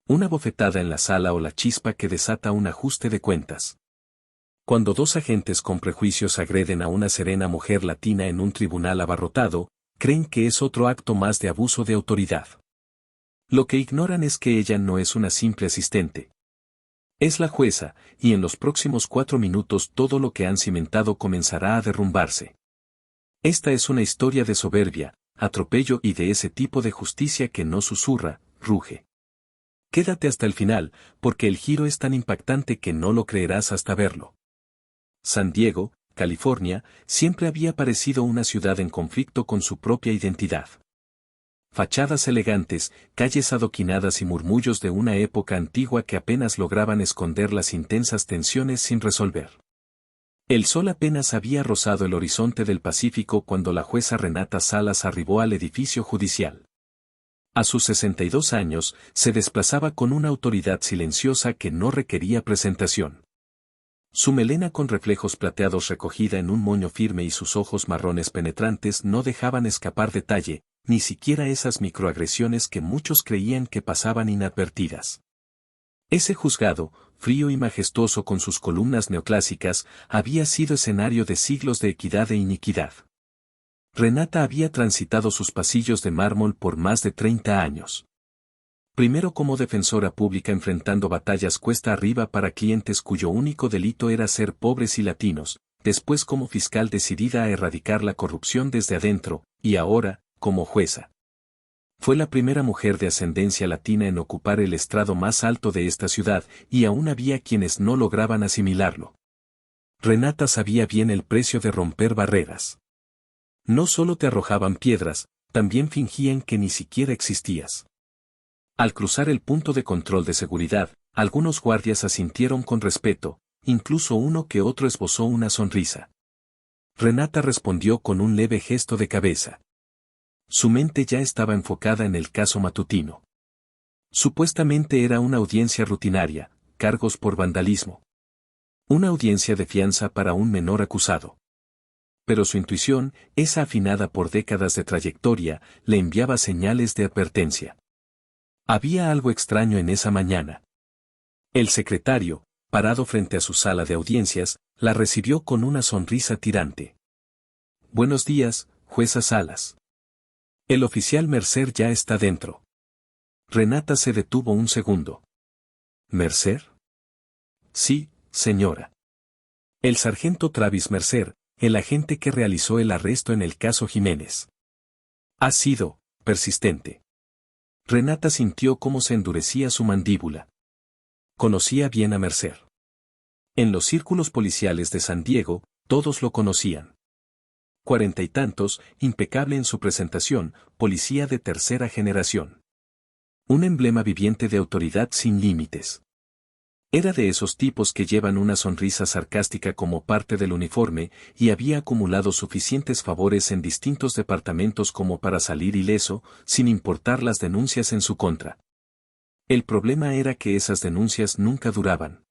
Una bofetada en la sala o la chispa que desata un ajuste de cuentas. Cuando dos agentes con prejuicios agreden a una serena mujer latina en un tribunal abarrotado, creen que es otro acto más de abuso de autoridad. Lo que ignoran es que ella no es una simple asistente. Es la jueza, y en los próximos 4 minutos todo lo que han cimentado comenzará a derrumbarse. Esta es una historia de soberbia, atropello y de ese tipo de justicia que no susurra, ruge. Quédate hasta el final, porque el giro es tan impactante que no lo creerás hasta verlo. San Diego, California, siempre había parecido una ciudad en conflicto con su propia identidad. Fachadas elegantes, calles adoquinadas y murmullos de una época antigua que apenas lograban esconder las intensas tensiones sin resolver. El sol apenas había rozado el horizonte del Pacífico cuando la jueza Renata Salas arribó al edificio judicial. A sus 62 años, se desplazaba con una autoridad silenciosa que no requería presentación. Su melena con reflejos plateados recogida en un moño firme y sus ojos marrones penetrantes no dejaban escapar detalle, ni siquiera esas microagresiones que muchos creían que pasaban inadvertidas. Ese juzgado, frío y majestuoso con sus columnas neoclásicas, había sido escenario de siglos de equidad e iniquidad. Renata había transitado sus pasillos de mármol por más de 30 años. Primero como defensora pública enfrentando batallas cuesta arriba para clientes cuyo único delito era ser pobres y latinos, después como fiscal decidida a erradicar la corrupción desde adentro, y ahora, como jueza. Fue la primera mujer de ascendencia latina en ocupar el estrado más alto de esta ciudad, y aún había quienes no lograban asimilarlo. Renata sabía bien el precio de romper barreras. No solo te arrojaban piedras, también fingían que ni siquiera existías. Al cruzar el punto de control de seguridad, algunos guardias asintieron con respeto, incluso uno que otro esbozó una sonrisa. Renata respondió con un leve gesto de cabeza. Su mente ya estaba enfocada en el caso matutino. Supuestamente era una audiencia rutinaria, cargos por vandalismo. Una audiencia de fianza para un menor acusado. Pero su intuición, esa afinada por décadas de trayectoria, le enviaba señales de advertencia. Había algo extraño en esa mañana. El secretario, parado frente a su sala de audiencias, la recibió con una sonrisa tirante. Buenos días, jueza Salas. El oficial Mercer ya está dentro. Renata se detuvo un segundo. ¿Mercer? Sí, señora. El sargento Travis Mercer, el agente que realizó el arresto en el caso Jiménez. Ha sido persistente. Renata sintió cómo se endurecía su mandíbula. Conocía bien a Mercer. En los círculos policiales de San Diego, todos lo conocían. 40 y tantos, impecable en su presentación, policía de tercera generación. Un emblema viviente de autoridad sin límites. Era de esos tipos que llevan una sonrisa sarcástica como parte del uniforme, y había acumulado suficientes favores en distintos departamentos como para salir ileso, sin importar las denuncias en su contra. El problema era que esas denuncias nunca duraban.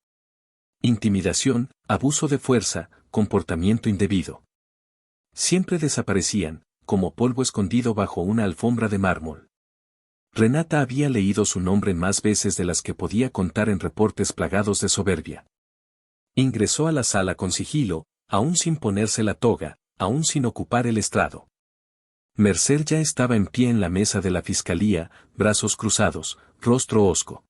Intimidación, abuso de fuerza, comportamiento indebido. Siempre desaparecían, como polvo escondido bajo una alfombra de mármol. Renata había leído su nombre más veces de las que podía contar en reportes plagados de soberbia. Ingresó a la sala con sigilo, aún sin ponerse la toga, aún sin ocupar el estrado. Mercer ya estaba en pie en la mesa de la fiscalía, brazos cruzados, rostro hosco.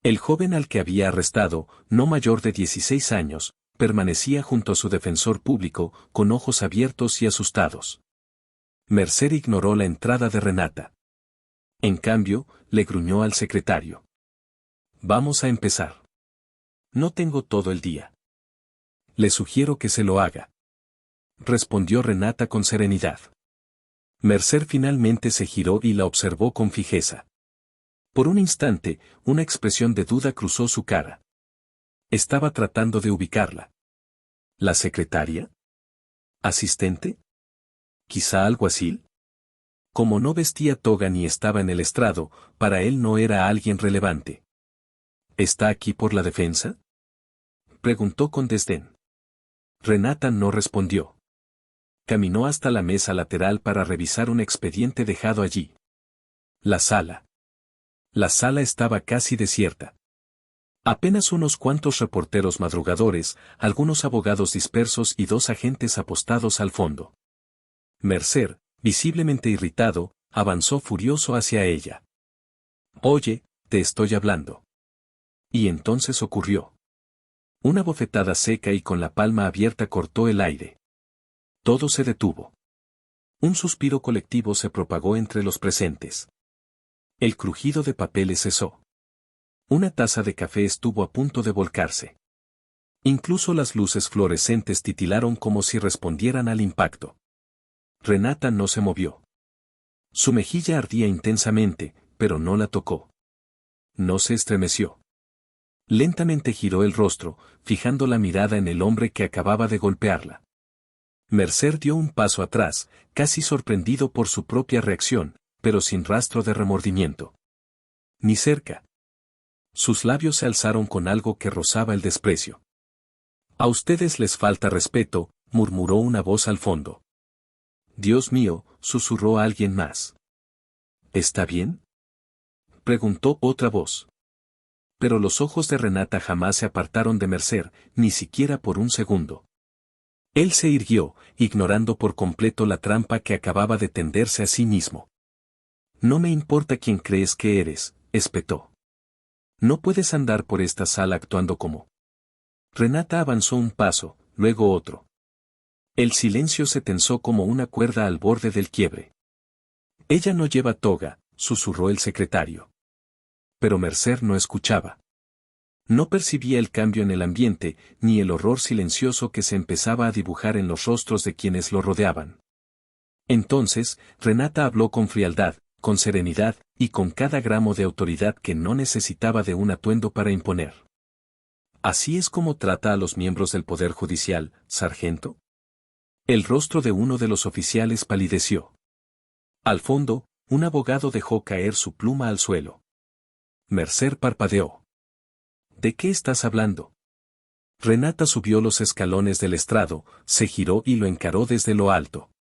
El joven al que había arrestado, no mayor de 16 años, permanecía junto a su defensor público, con ojos abiertos y asustados. Mercer ignoró la entrada de Renata. En cambio, le gruñó al secretario. Vamos a empezar. No tengo todo el día. Le sugiero que se lo haga. Respondió Renata con serenidad. Mercer finalmente se giró y la observó con fijeza. Por un instante, una expresión de duda cruzó su cara. Estaba tratando de ubicarla. ¿La secretaria? ¿Asistente? ¿Quizá alguacil? Como no vestía toga ni estaba en el estrado, para él no era alguien relevante. ¿Está aquí por la defensa?, preguntó con desdén. Renata no respondió. Caminó hasta la mesa lateral para revisar un expediente dejado allí. La sala. La sala estaba casi desierta. Apenas unos cuantos reporteros madrugadores, algunos abogados dispersos y 2 agentes apostados al fondo. Mercer, visiblemente irritado, avanzó furioso hacia ella. «Oye, te estoy hablando». Y entonces ocurrió. Una bofetada seca y con la palma abierta cortó el aire. Todo se detuvo. Un suspiro colectivo se propagó entre los presentes. El crujido de papeles cesó. Una taza de café estuvo a punto de volcarse. Incluso las luces fluorescentes titilaron como si respondieran al impacto. Renata no se movió. Su mejilla ardía intensamente, pero no la tocó. No se estremeció. Lentamente giró el rostro, fijando la mirada en el hombre que acababa de golpearla. Mercer dio un paso atrás, casi sorprendido por su propia reacción, pero sin rastro de remordimiento. Ni cerca. Sus labios se alzaron con algo que rozaba el desprecio. «A ustedes les falta respeto», murmuró una voz al fondo. «Dios mío», susurró alguien más. «¿Está bien?», preguntó otra voz. Pero los ojos de Renata jamás se apartaron de Mercer, ni siquiera por un segundo. Él se irguió, ignorando por completo la trampa que acababa de tenderse a sí mismo. «No me importa quién crees que eres», espetó. «No puedes andar por esta sala actuando como». Renata avanzó un paso, luego otro. El silencio se tensó como una cuerda al borde del quiebre. «Ella no lleva toga», susurró el secretario. Pero Mercer no escuchaba. No percibía el cambio en el ambiente, ni el horror silencioso que se empezaba a dibujar en los rostros de quienes lo rodeaban. Entonces, Renata habló con frialdad, con serenidad, y con cada gramo de autoridad que no necesitaba de un atuendo para imponer. «¿Así es como trata a los miembros del Poder Judicial, sargento?». El rostro de uno de los oficiales palideció. Al fondo, un abogado dejó caer su pluma al suelo. Mercer parpadeó. «¿De qué estás hablando?». Renata subió los escalones del estrado, se giró y lo encaró desde lo alto.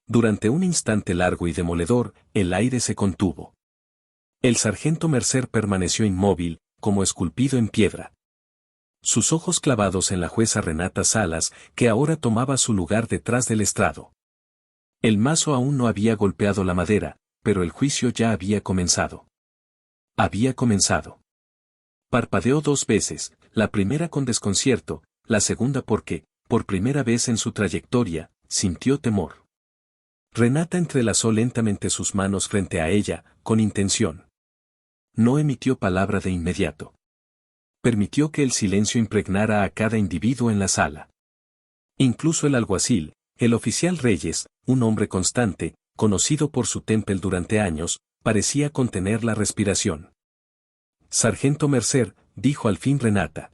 Durante un instante largo y demoledor, el aire se contuvo. El sargento Mercer permaneció inmóvil, como esculpido en piedra. Sus ojos clavados en la jueza Renata Salas, que ahora tomaba su lugar detrás del estrado. El mazo aún no había golpeado la madera, pero el juicio ya había comenzado. Había comenzado. Parpadeó 2 veces, la primera con desconcierto, la segunda porque, por primera vez en su trayectoria, sintió temor. Renata entrelazó lentamente sus manos frente a ella, con intención. No emitió palabra de inmediato. Permitió que el silencio impregnara a cada individuo en la sala. Incluso el alguacil, el oficial Reyes, un hombre constante, conocido por su tempel durante años, parecía contener la respiración. «Sargento Mercer», dijo al fin Renata.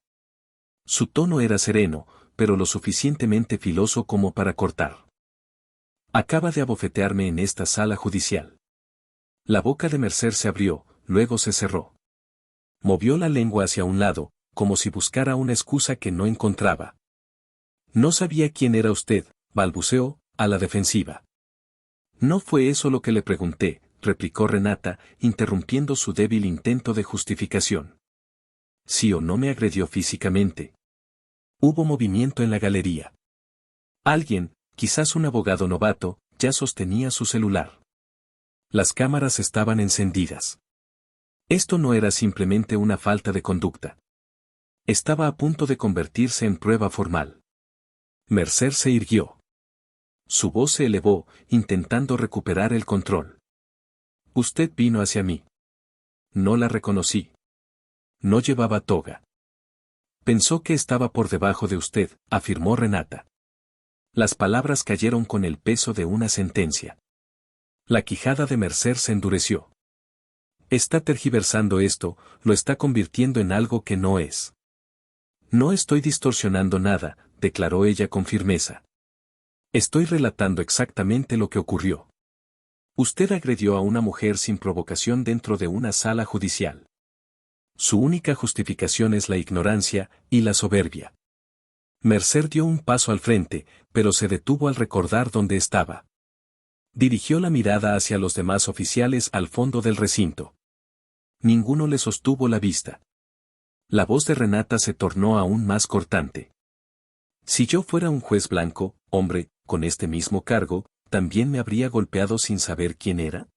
Su tono era sereno, pero lo suficientemente filoso como para cortar. «Acaba de abofetearme en esta sala judicial». La boca de Mercer se abrió, luego se cerró. Movió la lengua hacia un lado, como si buscara una excusa que no encontraba. «No sabía quién era usted», balbuceó, a la defensiva. «No fue eso lo que le pregunté», replicó Renata, interrumpiendo su débil intento de justificación. «¿Sí o no me agredió físicamente?». Hubo movimiento en la galería. Alguien, quizás un abogado novato, ya sostenía su celular. Las cámaras estaban encendidas. Esto no era simplemente una falta de conducta. Estaba a punto de convertirse en prueba formal. Mercer se irguió. Su voz se elevó, intentando recuperar el control. «Usted vino hacia mí». No la reconocí. No llevaba toga. «Pensó que estaba por debajo de usted», afirmó Renata. Las palabras cayeron con el peso de una sentencia. La quijada de Mercer se endureció. «Está tergiversando esto, lo está convirtiendo en algo que no es». «No estoy distorsionando nada», declaró ella con firmeza. «Estoy relatando exactamente lo que ocurrió. Usted agredió a una mujer sin provocación dentro de una sala judicial. Su única justificación es la ignorancia y la soberbia». Mercer dio un paso al frente, pero se detuvo al recordar dónde estaba. Dirigió la mirada hacia los demás oficiales al fondo del recinto. Ninguno le sostuvo la vista. La voz de Renata se tornó aún más cortante. Si yo fuera un juez blanco, hombre, con este mismo cargo, ¿también me habría golpeado sin saber quién era?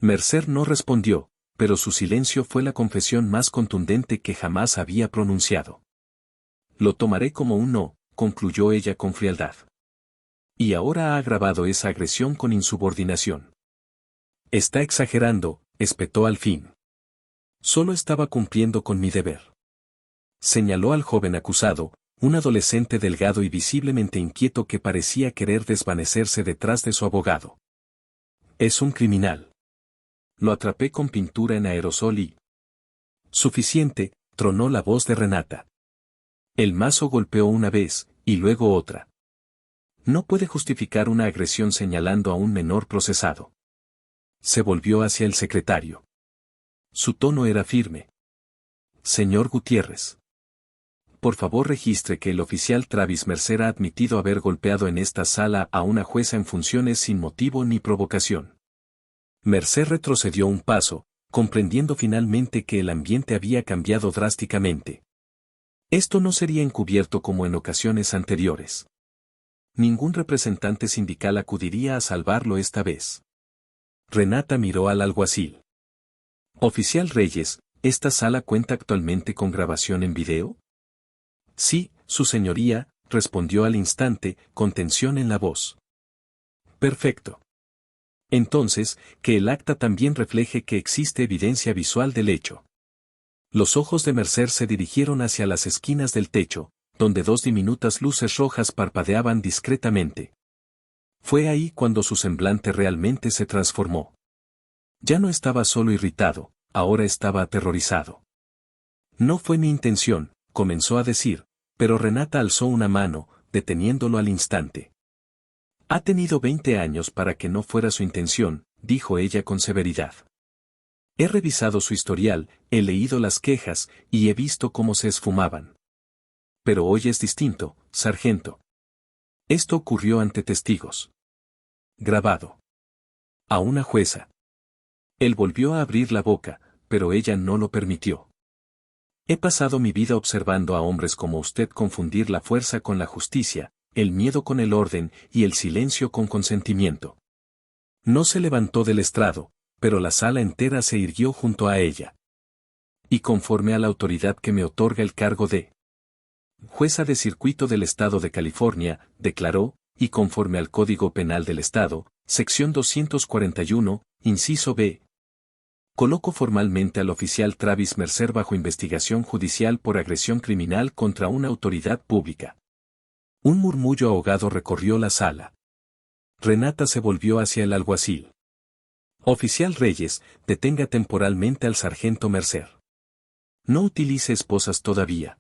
Mercer no respondió, pero su silencio fue la confesión más contundente que jamás había pronunciado. Lo tomaré como un no, concluyó ella con frialdad. Y ahora ha agravado esa agresión con insubordinación. Está exagerando, espetó al fin. Solo estaba cumpliendo con mi deber. Señaló al joven acusado, un adolescente delgado y visiblemente inquieto que parecía querer desvanecerse detrás de su abogado. Es un criminal. Lo atrapé con pintura en aerosol y... Suficiente, tronó la voz de Renata. El mazo golpeó una vez, y luego otra. No puede justificar una agresión señalando a un menor procesado. Se volvió hacia el secretario. Su tono era firme. Señor Gutiérrez. Por favor registre que el oficial Travis Mercer ha admitido haber golpeado en esta sala a una jueza en funciones sin motivo ni provocación. Mercer retrocedió un paso, comprendiendo finalmente que el ambiente había cambiado drásticamente. Esto no sería encubierto como en ocasiones anteriores. Ningún representante sindical acudiría a salvarlo esta vez. Renata miró al alguacil. Oficial Reyes, ¿esta sala cuenta actualmente con grabación en video? Sí, su señoría, respondió al instante, con tensión en la voz. Perfecto. Entonces, que el acta también refleje que existe evidencia visual del hecho. Los ojos de Mercer se dirigieron hacia las esquinas del techo, donde dos diminutas luces rojas parpadeaban discretamente. Fue ahí cuando su semblante realmente se transformó. Ya no estaba solo irritado, ahora estaba aterrorizado. No fue mi intención, comenzó a decir, pero Renata alzó una mano, deteniéndolo al instante. Ha tenido 20 años para que no fuera su intención, dijo ella con severidad. He revisado su historial, he leído las quejas, y he visto cómo se esfumaban. Pero hoy es distinto, sargento. Esto ocurrió ante testigos. Grabado. A una jueza. Él volvió a abrir la boca, pero ella no lo permitió. He pasado mi vida observando a hombres como usted confundir la fuerza con la justicia, el miedo con el orden y el silencio con consentimiento. No se levantó del estrado, pero la sala entera se irguió junto a ella. Y conforme a la autoridad que me otorga el cargo de jueza de circuito del Estado de California, declaró, y conforme al Código Penal del Estado, sección 241, inciso B, coloco formalmente al oficial Travis Mercer bajo investigación judicial por agresión criminal contra una autoridad pública. Un murmullo ahogado recorrió la sala. Renata se volvió hacia el alguacil. Oficial Reyes, detenga temporalmente al sargento Mercer. No utilice esposas todavía.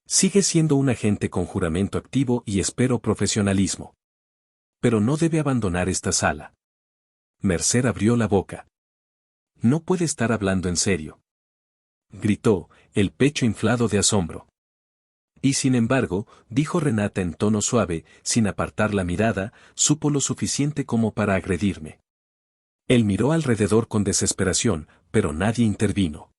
Sigue siendo un agente con juramento activo y espero profesionalismo. Pero no debe abandonar esta sala. Mercer abrió la boca. No puede estar hablando en serio. Gritó, el pecho inflado de asombro. Y sin embargo, dijo Renata en tono suave, sin apartar la mirada, supo lo suficiente como para agredirme. Él miró alrededor con desesperación, pero nadie intervino.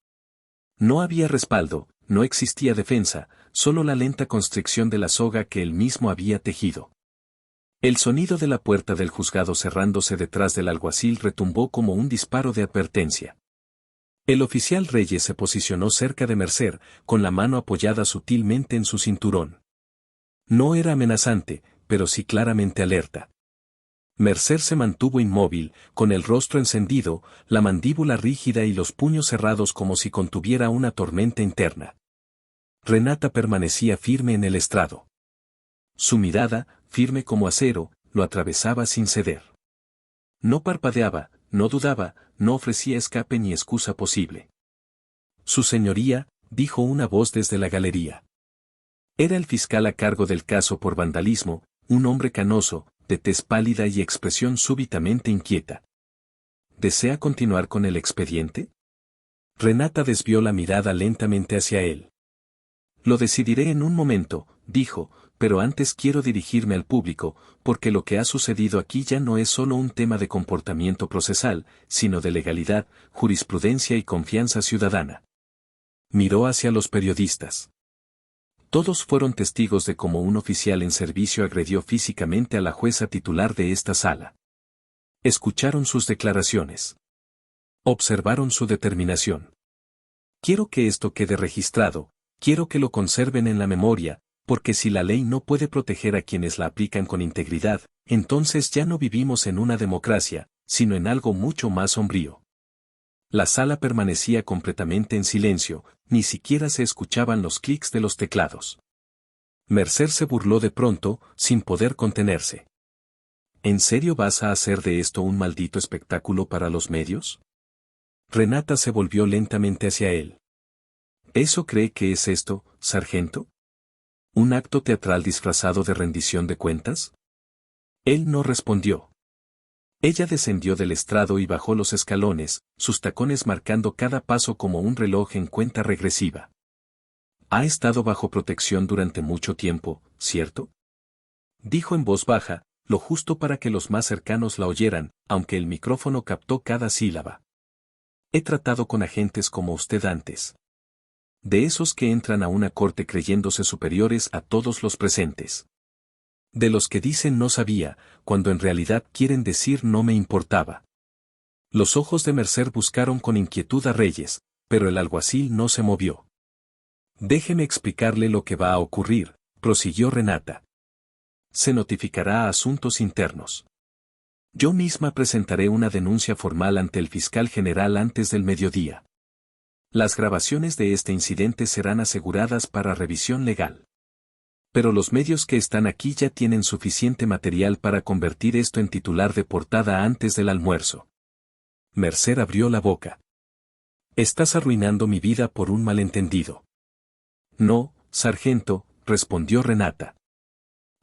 No había respaldo, no existía defensa, solo la lenta constricción de la soga que él mismo había tejido. El sonido de la puerta del juzgado cerrándose detrás del alguacil retumbó como un disparo de advertencia. El oficial Reyes se posicionó cerca de Mercer, con la mano apoyada sutilmente en su cinturón. No era amenazante, pero sí claramente alerta. Mercer se mantuvo inmóvil, con el rostro encendido, la mandíbula rígida y los puños cerrados como si contuviera una tormenta interna. Renata permanecía firme en el estrado. Su mirada, firme como acero, lo atravesaba sin ceder. No parpadeaba, no dudaba, no ofrecía escape ni excusa posible. Su señoría, dijo una voz desde la galería. Era el fiscal a cargo del caso por vandalismo, un hombre canoso, de tez pálida y expresión súbitamente inquieta. ¿Desea continuar con el expediente? Renata desvió la mirada lentamente hacia él. Lo decidiré en un momento, dijo, pero antes quiero dirigirme al público, porque lo que ha sucedido aquí ya no es solo un tema de comportamiento procesal, sino de legalidad, jurisprudencia y confianza ciudadana. Miró hacia los periodistas. Todos fueron testigos de cómo un oficial en servicio agredió físicamente a la jueza titular de esta sala. Escucharon sus declaraciones. Observaron su determinación. Quiero que esto quede registrado, quiero que lo conserven en la memoria, porque si la ley no puede proteger a quienes la aplican con integridad, entonces ya no vivimos en una democracia, sino en algo mucho más sombrío. La sala permanecía completamente en silencio, ni siquiera se escuchaban los clics de los teclados. Mercer se burló de pronto, sin poder contenerse. ¿En serio vas a hacer de esto un maldito espectáculo para los medios? Renata se volvió lentamente hacia él. ¿Eso cree que es esto, sargento? ¿Un acto teatral disfrazado de rendición de cuentas? Él no respondió. Ella descendió del estrado y bajó los escalones, sus tacones marcando cada paso como un reloj en cuenta regresiva. Ha estado bajo protección durante mucho tiempo, ¿cierto? Dijo en voz baja, lo justo para que los más cercanos la oyeran, aunque el micrófono captó cada sílaba. He tratado con agentes como usted antes. De esos que entran a una corte creyéndose superiores a todos los presentes. De los que dicen no sabía, cuando en realidad quieren decir no me importaba. Los ojos de Mercer buscaron con inquietud a Reyes, pero el alguacil no se movió. Déjeme explicarle lo que va a ocurrir, prosiguió Renata. Se notificará a asuntos internos. Yo misma presentaré una denuncia formal ante el fiscal general antes del mediodía. Las grabaciones de este incidente serán aseguradas para revisión legal. Pero los medios que están aquí ya tienen suficiente material para convertir esto en titular de portada antes del almuerzo. Mercer abrió la boca. Estás arruinando mi vida por un malentendido. No, sargento, respondió Renata.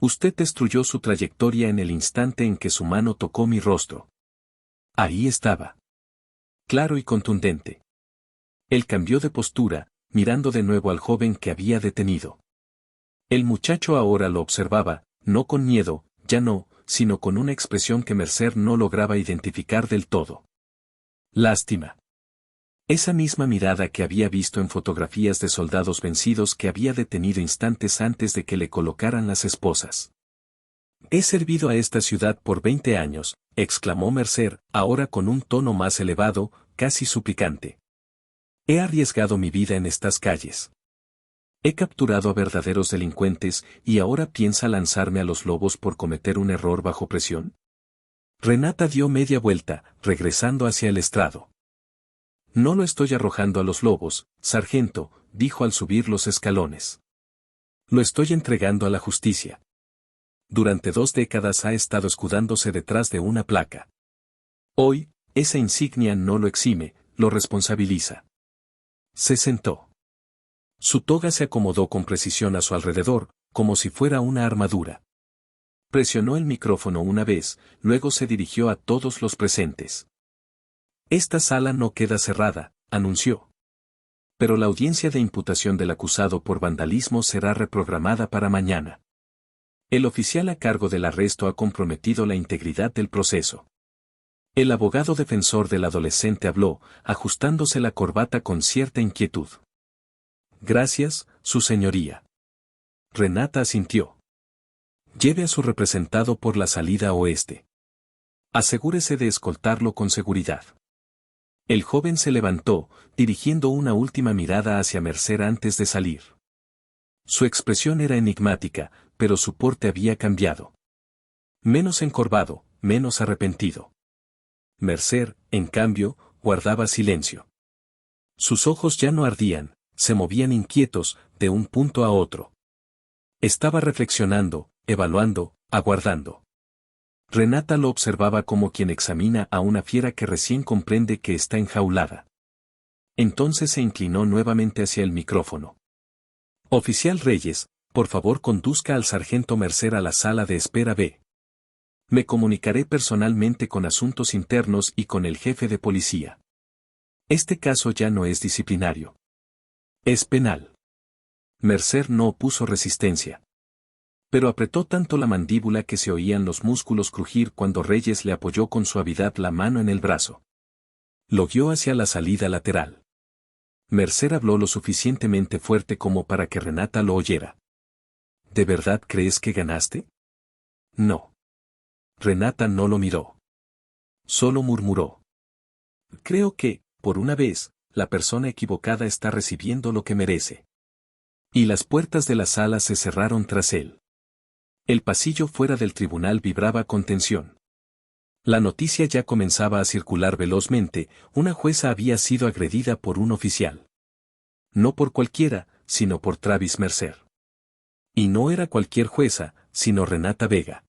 Usted destruyó su trayectoria en el instante en que su mano tocó mi rostro. Ahí estaba. Claro y contundente. Él cambió de postura, mirando de nuevo al joven que había detenido. El muchacho ahora lo observaba, no con miedo, ya no, sino con una expresión que Mercer no lograba identificar del todo. Lástima. Esa misma mirada que había visto en fotografías de soldados vencidos que había detenido instantes antes de que le colocaran las esposas. He servido a esta ciudad por 20 años, exclamó Mercer, ahora con un tono más elevado, casi suplicante. He arriesgado mi vida en estas calles. He capturado a verdaderos delincuentes y ahora piensa lanzarme a los lobos por cometer un error bajo presión. Renata dio media vuelta, regresando hacia el estrado. No lo estoy arrojando a los lobos, sargento, dijo al subir los escalones. Lo estoy entregando a la justicia. Durante 2 décadas ha estado escudándose detrás de una placa. Hoy, esa insignia no lo exime, lo responsabiliza. Se sentó. Su toga se acomodó con precisión a su alrededor, como si fuera una armadura. Presionó el micrófono una vez, luego se dirigió a todos los presentes. Esta sala no queda cerrada, anunció. Pero la audiencia de imputación del acusado por vandalismo será reprogramada para mañana. El oficial a cargo del arresto ha comprometido la integridad del proceso. El abogado defensor del adolescente habló, ajustándose la corbata con cierta inquietud. Gracias, su señoría. Renata asintió. Lleve a su representado por la salida oeste. Asegúrese de escoltarlo con seguridad. El joven se levantó, dirigiendo una última mirada hacia Mercer antes de salir. Su expresión era enigmática, pero su porte había cambiado. Menos encorvado, menos arrepentido. Mercer, en cambio, guardaba silencio. Sus ojos ya no ardían, se movían inquietos, de un punto a otro. Estaba reflexionando, evaluando, aguardando. Renata lo observaba como quien examina a una fiera que recién comprende que está enjaulada. Entonces se inclinó nuevamente hacia el micrófono. Oficial Reyes, por favor conduzca al sargento Mercer a la sala de espera B. Me comunicaré personalmente con asuntos internos y con el jefe de policía. Este caso ya no es disciplinario. Es penal. Mercer no opuso resistencia. Pero apretó tanto la mandíbula que se oían los músculos crujir cuando Reyes le apoyó con suavidad la mano en el brazo. Lo guió hacia la salida lateral. Mercer habló lo suficientemente fuerte como para que Renata lo oyera. ¿De verdad crees que ganaste? No. Renata no lo miró. Solo murmuró. Creo que, por una vez, la persona equivocada está recibiendo lo que merece. Y las puertas de la sala se cerraron tras él. El pasillo fuera del tribunal vibraba con tensión. La noticia ya comenzaba a circular velozmente, una jueza había sido agredida por un oficial. No por cualquiera, sino por Travis Mercer. Y no era cualquier jueza, sino Renata Vega.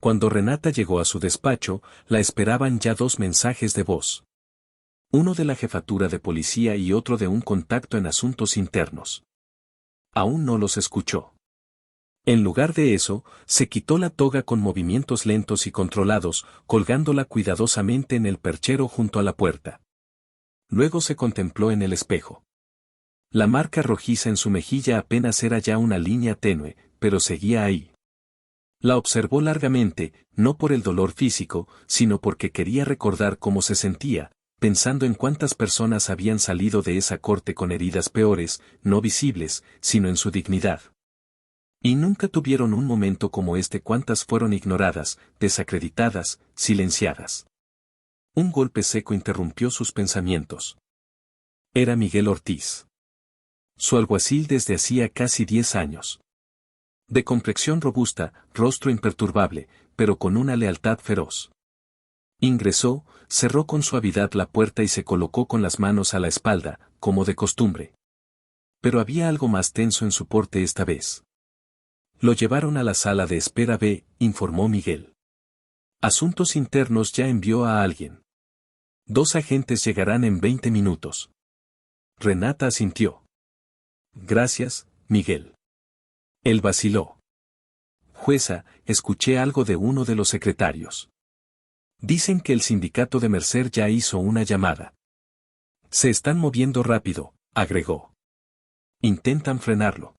Cuando Renata llegó a su despacho, la esperaban ya dos mensajes de voz. Uno de la jefatura de policía y otro de un contacto en asuntos internos. Aún no los escuchó. En lugar de eso, se quitó la toga con movimientos lentos y controlados, colgándola cuidadosamente en el perchero junto a la puerta. Luego se contempló en el espejo. La marca rojiza en su mejilla apenas era ya una línea tenue, pero seguía ahí. La observó largamente, no por el dolor físico, sino porque quería recordar cómo se sentía, pensando en cuántas personas habían salido de esa corte con heridas peores, no visibles, sino en su dignidad. Y nunca tuvieron un momento como este, cuántas fueron ignoradas, desacreditadas, silenciadas. Un golpe seco interrumpió sus pensamientos. Era Miguel Ortiz. Su alguacil desde hacía casi 10 años. De complexión robusta, rostro imperturbable, pero con una lealtad feroz. Ingresó, cerró con suavidad la puerta y se colocó con las manos a la espalda, como de costumbre. Pero había algo más tenso en su porte esta vez. Lo llevaron a la sala de espera B, informó Miguel. Asuntos Internos ya envió a alguien. 2 agentes llegarán en 20 minutos. Renata asintió. Gracias, Miguel. Él vaciló. Jueza, escuché algo de uno de los secretarios. Dicen que el sindicato de Mercer ya hizo una llamada. Se están moviendo rápido, agregó. Intentan frenarlo.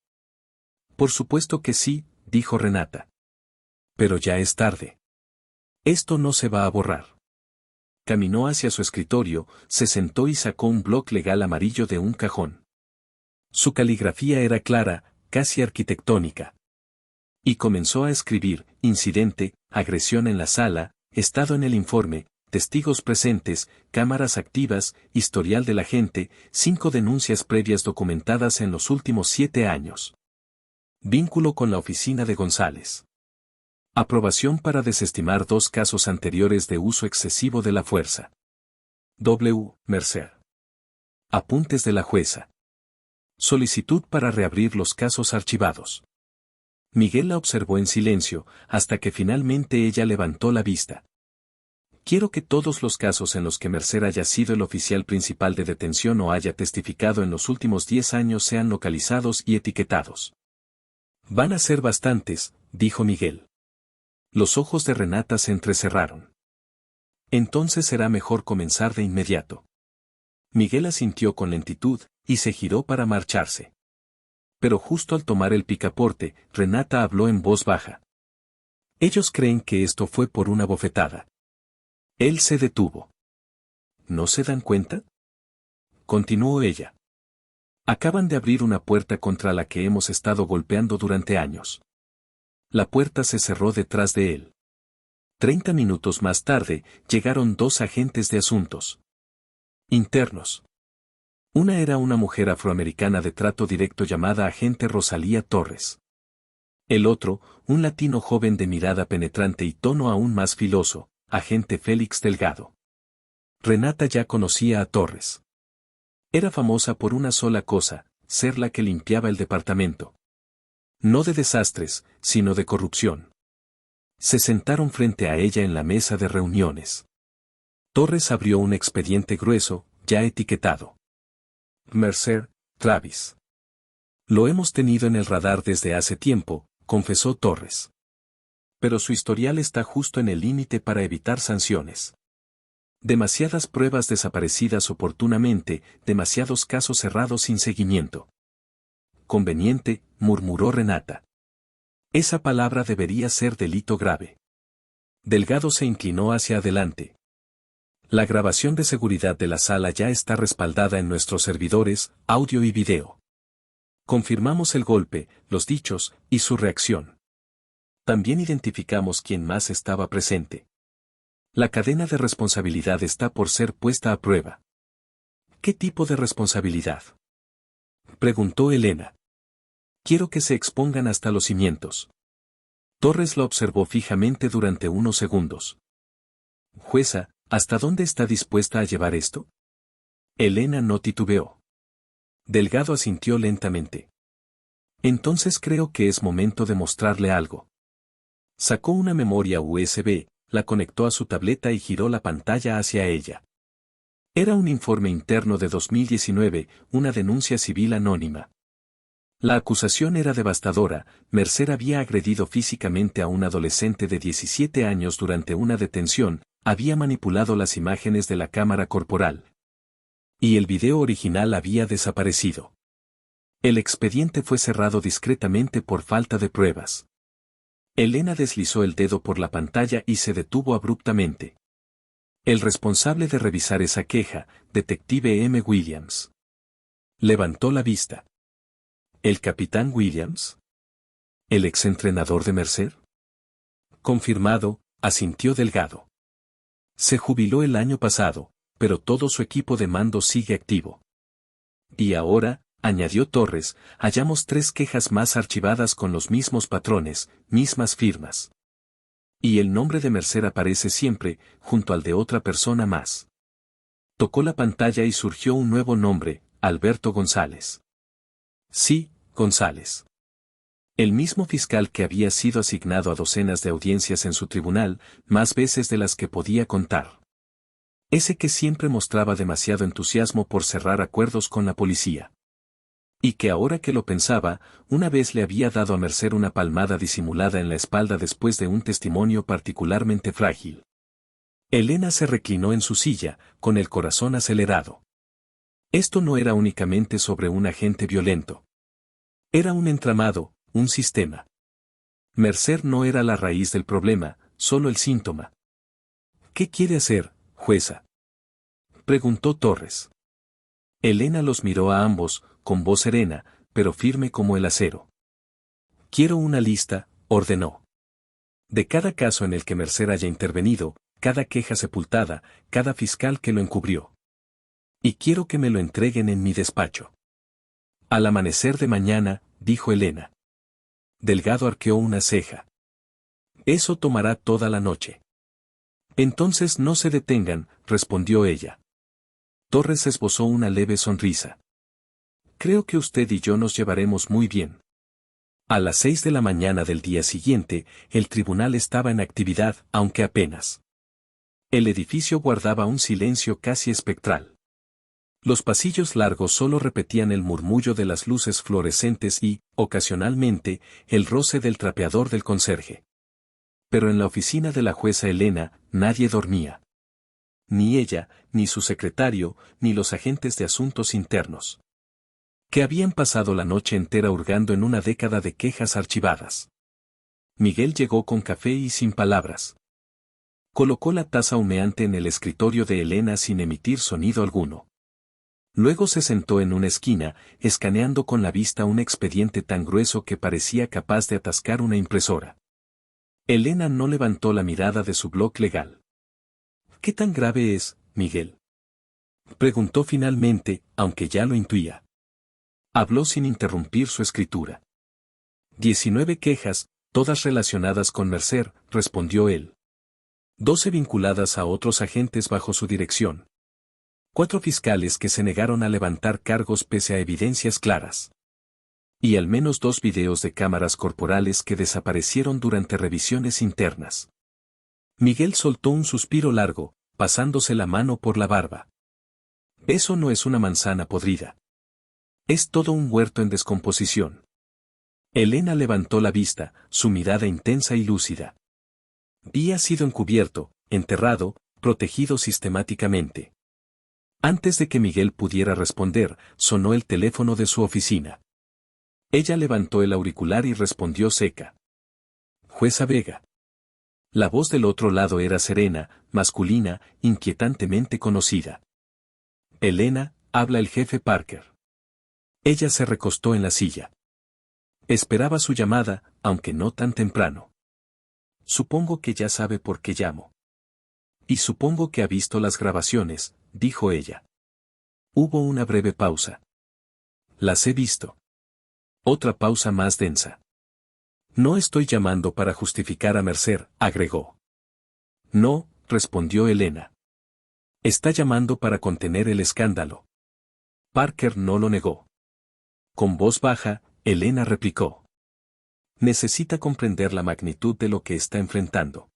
Por supuesto que sí, dijo Renata. Pero ya es tarde. Esto no se va a borrar. Caminó hacia su escritorio, se sentó y sacó un bloc legal amarillo de un cajón. Su caligrafía era clara, casi arquitectónica. Y comenzó a escribir: incidente, agresión en la sala, estado en el informe, testigos presentes, cámaras activas, historial del agente, 5 denuncias previas documentadas en los últimos 7 años. Vínculo con la oficina de González. Aprobación para desestimar 2 casos anteriores de uso excesivo de la fuerza. W. Mercer. Apuntes de la jueza. Solicitud para reabrir los casos archivados. Miguel la observó en silencio, hasta que finalmente ella levantó la vista. Quiero que todos los casos en los que Mercer haya sido el oficial principal de detención o haya testificado en los últimos 10 años sean localizados y etiquetados. Van a ser bastantes, dijo Miguel. Los ojos de Renata se entrecerraron. Entonces será mejor comenzar de inmediato. Miguel asintió con lentitud, y se giró para marcharse. Pero justo al tomar el picaporte, Renata habló en voz baja. Ellos creen que esto fue por una bofetada. Él se detuvo. ¿No se dan cuenta? Continuó ella. Acaban de abrir una puerta contra la que hemos estado golpeando durante años. La puerta se cerró detrás de él. 30 minutos más tarde, llegaron 2 agentes de asuntos internos. Una era una mujer afroamericana de trato directo llamada agente Rosalía Torres. El otro, un latino joven de mirada penetrante y tono aún más filoso, agente Félix Delgado. Renata ya conocía a Torres. Era famosa por una sola cosa, ser la que limpiaba el departamento. No de desastres, sino de corrupción. Se sentaron frente a ella en la mesa de reuniones. Torres abrió un expediente grueso, ya etiquetado. Mercer, Travis. Lo hemos tenido en el radar desde hace tiempo, confesó Torres. Pero su historial está justo en el límite para evitar sanciones. Demasiadas pruebas desaparecidas oportunamente, demasiados casos cerrados sin seguimiento. conveniente, murmuró Renata. Esa palabra debería ser delito grave. Delgado se inclinó hacia adelante. La grabación de seguridad de la sala ya está respaldada en nuestros servidores, audio y video. Confirmamos el golpe, los dichos, y su reacción. También identificamos quién más estaba presente. La cadena de responsabilidad está por ser puesta a prueba. ¿Qué tipo de responsabilidad?, preguntó Elena. Quiero que se expongan hasta los cimientos. Torres lo observó fijamente durante unos segundos. Jueza, ¿hasta dónde está dispuesta a llevar esto? Elena no titubeó. Delgado asintió lentamente. Entonces creo que es momento de mostrarle algo. Sacó una memoria USB, la conectó a su tableta y giró la pantalla hacia ella. Era un informe interno de 2019, una denuncia civil anónima. La acusación era devastadora. Mercer había agredido físicamente a un adolescente de 17 años durante una detención, había manipulado las imágenes de la cámara corporal. Y el video original había desaparecido. El expediente fue cerrado discretamente por falta de pruebas. Elena deslizó el dedo por la pantalla y se detuvo abruptamente. El responsable de revisar esa queja, detective M. Williams. Levantó la vista. ¿El capitán Williams? ¿El exentrenador de Mercer? Confirmado, asintió Delgado. Se jubiló el año pasado, pero todo su equipo de mando sigue activo. Y ahora, añadió Torres, hallamos 3 quejas más archivadas con los mismos patrones, mismas firmas. Y el nombre de Mercer aparece siempre, junto al de otra persona más. Tocó la pantalla y surgió un nuevo nombre, Alberto González. Sí, González. El mismo fiscal que había sido asignado a docenas de audiencias en su tribunal, más veces de las que podía contar. Ese que siempre mostraba demasiado entusiasmo por cerrar acuerdos con la policía. Y que ahora que lo pensaba, una vez le había dado a Mercer una palmada disimulada en la espalda después de un testimonio particularmente frágil. Elena se reclinó en su silla, con el corazón acelerado. Esto no era únicamente sobre un agente violento. Era un entramado, un sistema. Mercer no era la raíz del problema, solo el síntoma. ¿Qué quiere hacer, jueza?, preguntó Torres. Elena los miró a ambos, con voz serena, pero firme como el acero. Quiero una lista, ordenó. De cada caso en el que Mercer haya intervenido, cada queja sepultada, cada fiscal que lo encubrió. Y quiero que me lo entreguen en mi despacho. Al amanecer de mañana, dijo Elena. Delgado arqueó una ceja. Eso tomará toda la noche. Entonces no se detengan, respondió ella. Torres esbozó una leve sonrisa. Creo que usted y yo nos llevaremos muy bien. A las 6 de la mañana del día siguiente, el tribunal estaba en actividad, aunque apenas. El edificio guardaba un silencio casi espectral. Los pasillos largos solo repetían el murmullo de las luces fluorescentes y, ocasionalmente, el roce del trapeador del conserje. Pero en la oficina de la jueza Elena, nadie dormía. Ni ella, ni su secretario, ni los agentes de asuntos internos. Que habían pasado la noche entera hurgando en una década de quejas archivadas. Miguel llegó con café y sin palabras. Colocó la taza humeante en el escritorio de Elena sin emitir sonido alguno. Luego se sentó en una esquina, escaneando con la vista un expediente tan grueso que parecía capaz de atascar una impresora. Elena no levantó la mirada de su bloc legal. ¿Qué tan grave es, Miguel?, preguntó finalmente, aunque ya lo intuía. Habló sin interrumpir su escritura. 19 quejas, todas relacionadas con Mercer, respondió él. 12 vinculadas a otros agentes bajo su dirección. 4 fiscales que se negaron a levantar cargos pese a evidencias claras. Y al menos 2 videos de cámaras corporales que desaparecieron durante revisiones internas. Miguel soltó un suspiro largo, pasándose la mano por la barba. Eso no es una manzana podrida. Es todo un huerto en descomposición. Elena levantó la vista, su mirada intensa y lúcida. Había sido encubierto, enterrado, protegido sistemáticamente. Antes de que Miguel pudiera responder, sonó el teléfono de su oficina. Ella levantó el auricular y respondió seca. Jueza Vega. La voz del otro lado era serena, masculina, inquietantemente conocida. Elena, habla el jefe Parker. Ella se recostó en la silla. Esperaba su llamada, aunque no tan temprano. Supongo que ya sabe por qué llamo. Y supongo que ha visto las grabaciones, dijo ella. Hubo una breve pausa. Las he visto. Otra pausa más densa. No estoy llamando para justificar a Mercer, agregó. No, respondió Elena. Está llamando para contener el escándalo. Parker no lo negó. Con voz baja, Elena replicó. Necesita comprender la magnitud de lo que está enfrentando.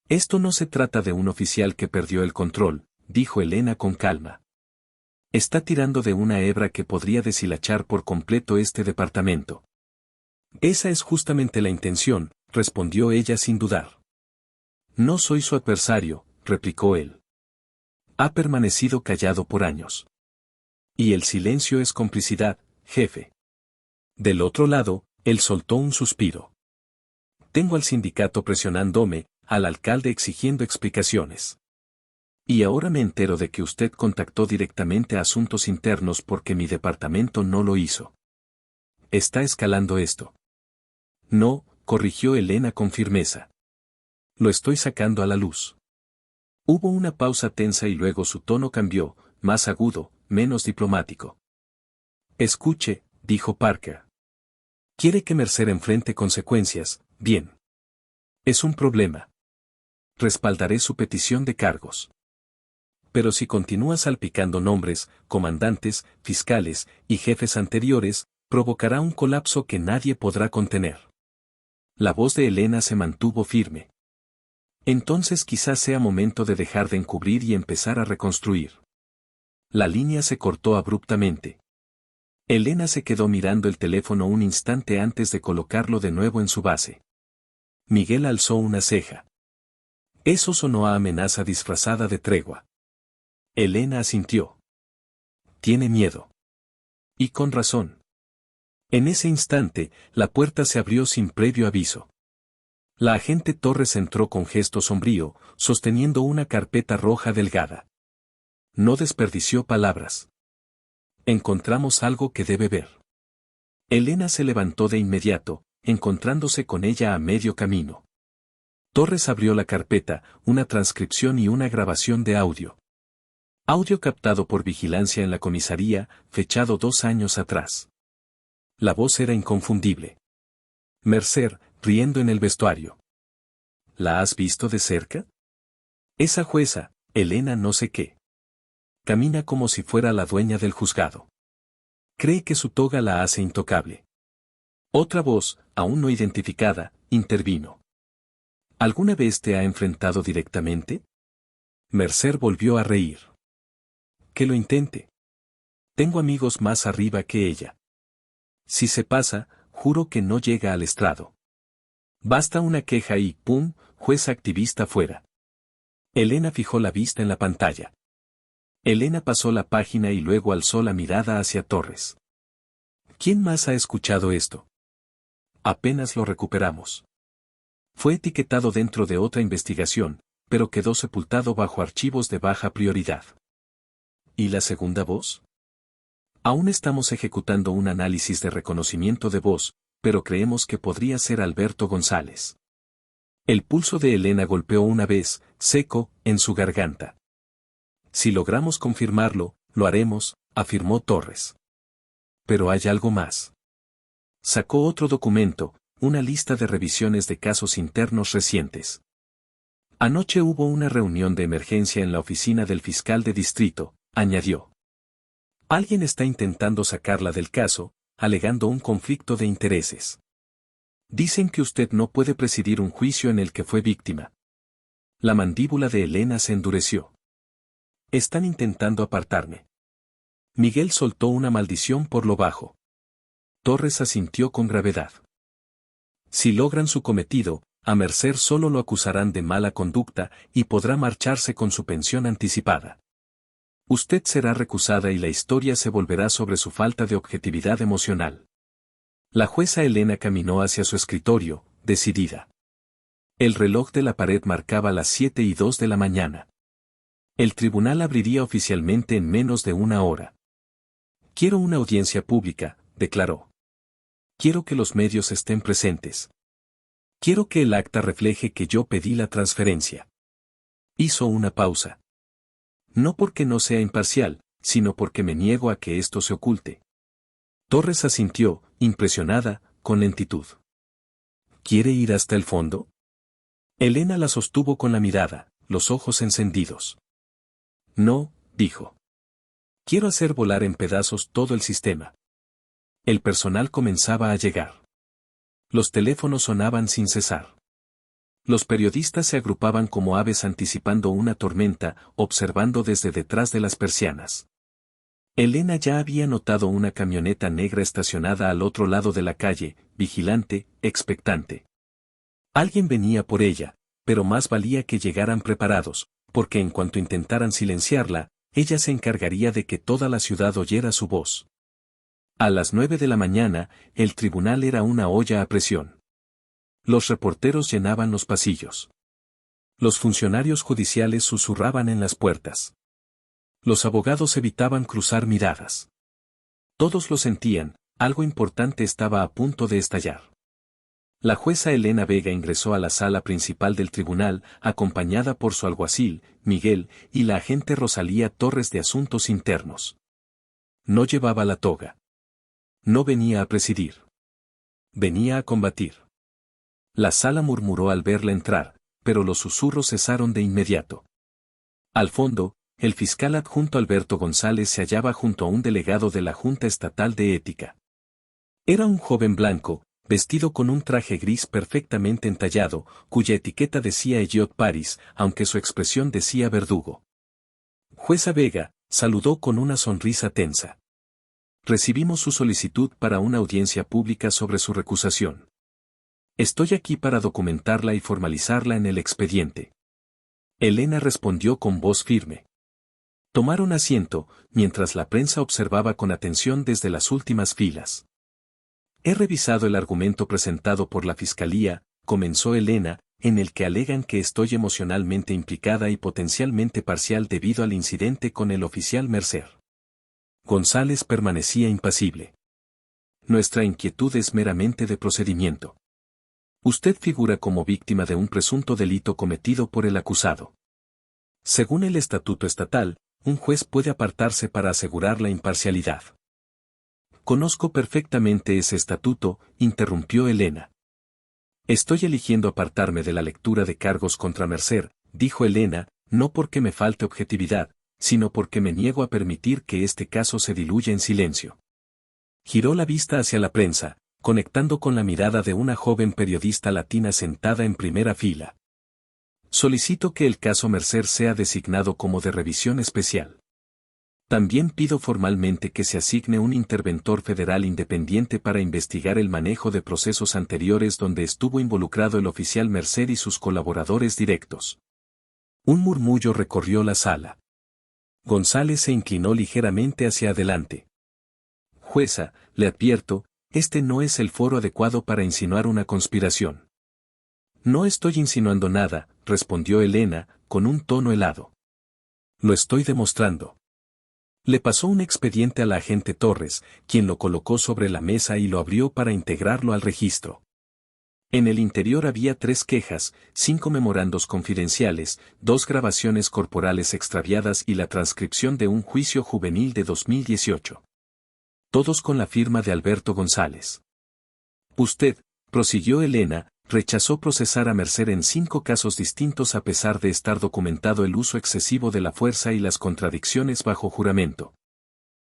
Esto no se trata de un oficial que perdió el control, dijo Elena con calma. Está tirando de una hebra que podría deshilachar por completo este departamento. Esa es justamente la intención, respondió ella sin dudar. No soy su adversario, replicó él. Ha permanecido callado por años. Y el silencio es complicidad, jefe. Del otro lado, él soltó un suspiro. Tengo al sindicato presionándome, al alcalde exigiendo explicaciones. Y ahora me entero de que usted contactó directamente a Asuntos Internos porque mi departamento no lo hizo. Está escalando esto. No, corrigió Elena con firmeza. Lo estoy sacando a la luz. Hubo una pausa tensa y luego su tono cambió, más agudo, menos diplomático. Escuche, dijo Parker. Quiere que Mercer enfrente consecuencias, bien. Es un problema. Respaldaré su petición de cargos. Pero si continúa salpicando nombres, comandantes, fiscales y jefes anteriores, provocará un colapso que nadie podrá contener. La voz de Elena se mantuvo firme. Entonces quizás sea momento de dejar de encubrir y empezar a reconstruir. La línea se cortó abruptamente. Elena se quedó mirando el teléfono un instante antes de colocarlo de nuevo en su base. Miguel alzó una ceja. Eso sonó a amenaza disfrazada de tregua. Elena asintió. Tiene miedo. Y con razón. En ese instante, la puerta se abrió sin previo aviso. La agente Torres entró con gesto sombrío, sosteniendo una carpeta roja delgada. No desperdició palabras. Encontramos algo que debe ver. Elena se levantó de inmediato, encontrándose con ella a medio camino. Torres abrió la carpeta, una transcripción y una grabación de audio. Audio captado por vigilancia en la comisaría, fechado 2 años atrás. La voz era inconfundible. Mercer, riendo en el vestuario. ¿La has visto de cerca? Esa jueza, Elena no sé qué. Camina como si fuera la dueña del juzgado. Cree que su toga la hace intocable. Otra voz, aún no identificada, intervino. ¿Alguna vez te ha enfrentado directamente? Mercer volvió a reír. Que lo intente. Tengo amigos más arriba que ella. Si se pasa, juro que no llega al estrado. Basta una queja y, ¡pum!, juez activista fuera. Elena fijó la vista en la pantalla. Elena pasó la página y luego alzó la mirada hacia Torres. ¿Quién más ha escuchado esto? Apenas lo recuperamos. Fue etiquetado dentro de otra investigación, pero quedó sepultado bajo archivos de baja prioridad. ¿Y la segunda voz? Aún estamos ejecutando un análisis de reconocimiento de voz, pero creemos que podría ser Alberto González. El pulso de Elena golpeó una vez, seco, en su garganta. Si logramos confirmarlo, lo haremos, afirmó Torres. Pero hay algo más. Sacó otro documento, una lista de revisiones de casos internos recientes. Anoche hubo una reunión de emergencia en la oficina del fiscal de distrito, añadió. Alguien está intentando sacarla del caso, alegando un conflicto de intereses. Dicen que usted no puede presidir un juicio en el que fue víctima. La mandíbula de Elena se endureció. Están intentando apartarme. Miguel soltó una maldición por lo bajo. Torres asintió con gravedad. Si logran su cometido, a Mercer solo lo acusarán de mala conducta y podrá marcharse con su pensión anticipada. Usted será recusada y la historia se volverá sobre su falta de objetividad emocional. La jueza Elena caminó hacia su escritorio, decidida. El reloj de la pared marcaba las 7:02 de la mañana. El tribunal abriría oficialmente en menos de una hora. Quiero una audiencia pública, declaró. Quiero que los medios estén presentes. Quiero que el acta refleje que yo pedí la transferencia. Hizo una pausa. No porque no sea imparcial, sino porque me niego a que esto se oculte. Torres asintió, impresionada, con lentitud. ¿Quiere ir hasta el fondo? Elena la sostuvo con la mirada, los ojos encendidos. No, dijo. Quiero hacer volar en pedazos todo el sistema. El personal comenzaba a llegar. Los teléfonos sonaban sin cesar. Los periodistas se agrupaban como aves anticipando una tormenta, observando desde detrás de las persianas. Elena ya había notado una camioneta negra estacionada al otro lado de la calle, vigilante, expectante. Alguien venía por ella, pero más valía que llegaran preparados, porque en cuanto intentaran silenciarla, ella se encargaría de que toda la ciudad oyera su voz. A las 9 de la mañana, el tribunal era una olla a presión. Los reporteros llenaban los pasillos. Los funcionarios judiciales susurraban en las puertas. Los abogados evitaban cruzar miradas. Todos lo sentían, algo importante estaba a punto de estallar. La jueza Elena Vega ingresó a la sala principal del tribunal, acompañada por su alguacil, Miguel, y la agente Rosalía Torres de Asuntos Internos. No llevaba la toga. No venía a presidir. Venía a combatir. La sala murmuró al verla entrar, pero los susurros cesaron de inmediato. Al fondo, el fiscal adjunto Alberto González se hallaba junto a un delegado de la Junta Estatal de Ética. Era un joven blanco, vestido con un traje gris perfectamente entallado, cuya etiqueta decía Elliot Paris, aunque su expresión decía verdugo. Jueza Vega, saludó con una sonrisa tensa. Recibimos su solicitud para una audiencia pública sobre su recusación. Estoy aquí para documentarla y formalizarla en el expediente. Elena respondió con voz firme. Tomaron asiento, mientras la prensa observaba con atención desde las últimas filas. He revisado el argumento presentado por la Fiscalía, comenzó Elena, en el que alegan que estoy emocionalmente implicada y potencialmente parcial debido al incidente con el oficial Mercer. González permanecía impasible. Nuestra inquietud es meramente de procedimiento. Usted figura como víctima de un presunto delito cometido por el acusado. Según el estatuto estatal, un juez puede apartarse para asegurar la imparcialidad. Conozco perfectamente ese estatuto, interrumpió Elena. Estoy eligiendo apartarme de la lectura de cargos contra Mercer, dijo Elena, no porque me falte objetividad, sino porque me niego a permitir que este caso se diluya en silencio. Giró la vista hacia la prensa, conectando con la mirada de una joven periodista latina sentada en primera fila. Solicito que el caso Mercer sea designado como de revisión especial. También pido formalmente que se asigne un interventor federal independiente para investigar el manejo de procesos anteriores donde estuvo involucrado el oficial Mercer y sus colaboradores directos. Un murmullo recorrió la sala. González se inclinó ligeramente hacia adelante. Jueza, le advierto, este no es el foro adecuado para insinuar una conspiración. No estoy insinuando nada, respondió Elena, con un tono helado. Lo estoy demostrando. Le pasó un expediente a la agente Torres, quien lo colocó sobre la mesa y lo abrió para integrarlo al registro. En el interior había 3 quejas, 5 memorandos confidenciales, 2 grabaciones corporales extraviadas y la transcripción de un juicio juvenil de 2018. Todos con la firma de Alberto González. Usted, prosiguió Elena, rechazó procesar a Mercer en 5 casos distintos a pesar de estar documentado el uso excesivo de la fuerza y las contradicciones bajo juramento.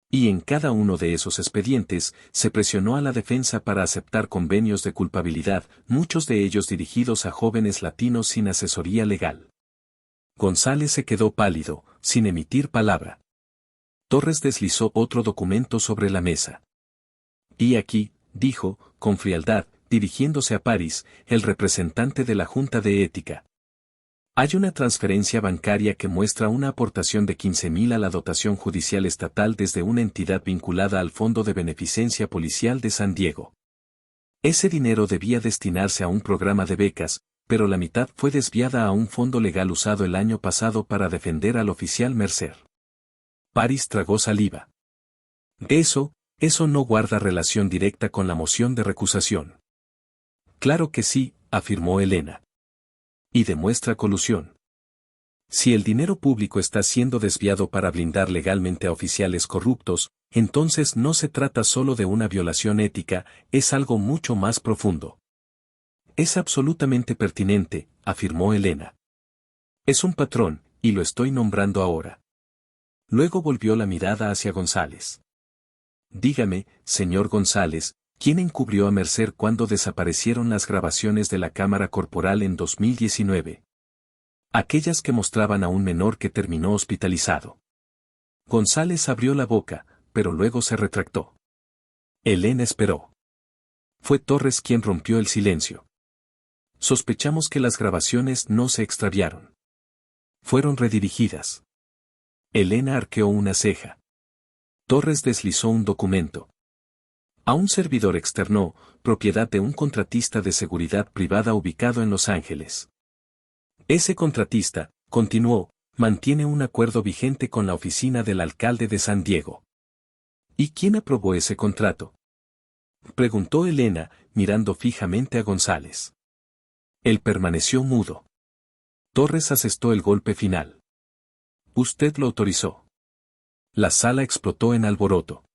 Y en cada uno de esos expedientes, se presionó a la defensa para aceptar convenios de culpabilidad, muchos de ellos dirigidos a jóvenes latinos sin asesoría legal. González se quedó pálido, sin emitir palabra. Torres deslizó otro documento sobre la mesa. Y aquí, dijo, con frialdad, dirigiéndose a Paris, el representante de la Junta de Ética. Hay una transferencia bancaria que muestra una aportación de 15.000 a la dotación judicial estatal desde una entidad vinculada al Fondo de Beneficencia Policial de San Diego. Ese dinero debía destinarse a un programa de becas, pero la mitad fue desviada a un fondo legal usado el año pasado para defender al oficial Mercer. Paris tragó saliva. Eso no guarda relación directa con la moción de recusación. Claro que sí, afirmó Elena. Y demuestra colusión. Si el dinero público está siendo desviado para blindar legalmente a oficiales corruptos, entonces no se trata solo de una violación ética, es algo mucho más profundo. Es absolutamente pertinente, afirmó Elena. Es un patrón, y lo estoy nombrando ahora. Luego volvió la mirada hacia González. Dígame, señor González, ¿quién encubrió a Mercer cuando desaparecieron las grabaciones de la cámara corporal en 2019? Aquellas que mostraban a un menor que terminó hospitalizado. González abrió la boca, pero luego se retractó. Elena esperó. Fue Torres quien rompió el silencio. Sospechamos que las grabaciones no se extraviaron. Fueron redirigidas. Elena arqueó una ceja. Torres deslizó un documento. A un servidor externo, propiedad de un contratista de seguridad privada ubicado en Los Ángeles. Ese contratista, continuó, mantiene un acuerdo vigente con la oficina del alcalde de San Diego. ¿Y quién aprobó ese contrato? Preguntó Elena, mirando fijamente a González. Él permaneció mudo. Torres asestó el golpe final. Usted lo autorizó. La sala explotó en alboroto.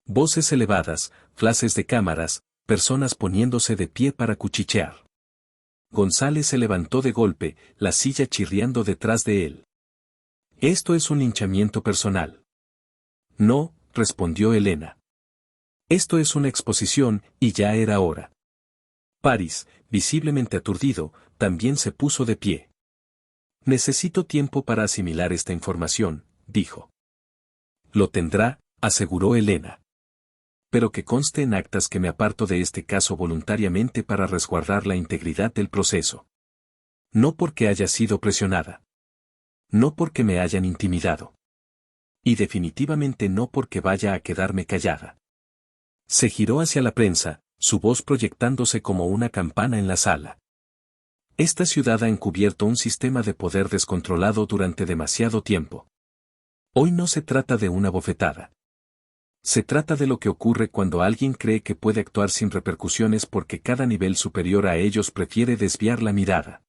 Voces elevadas, flashes de cámaras, personas poniéndose de pie para cuchichear. González se levantó de golpe, la silla chirriando detrás de él. Esto es un linchamiento personal. No, respondió Elena. Esto es una exposición, y ya era hora. Paris, visiblemente aturdido, también se puso de pie. Necesito tiempo para asimilar esta información, dijo. Lo tendrá, aseguró Elena. Pero que conste en actas que me aparto de este caso voluntariamente para resguardar la integridad del proceso. No porque haya sido presionada. No porque me hayan intimidado. Y definitivamente no porque vaya a quedarme callada. Se giró hacia la prensa, su voz proyectándose como una campana en la sala. Esta ciudad ha encubierto un sistema de poder descontrolado durante demasiado tiempo. Hoy no se trata de una bofetada. Se trata de lo que ocurre cuando alguien cree que puede actuar sin repercusiones porque cada nivel superior a ellos prefiere desviar la mirada.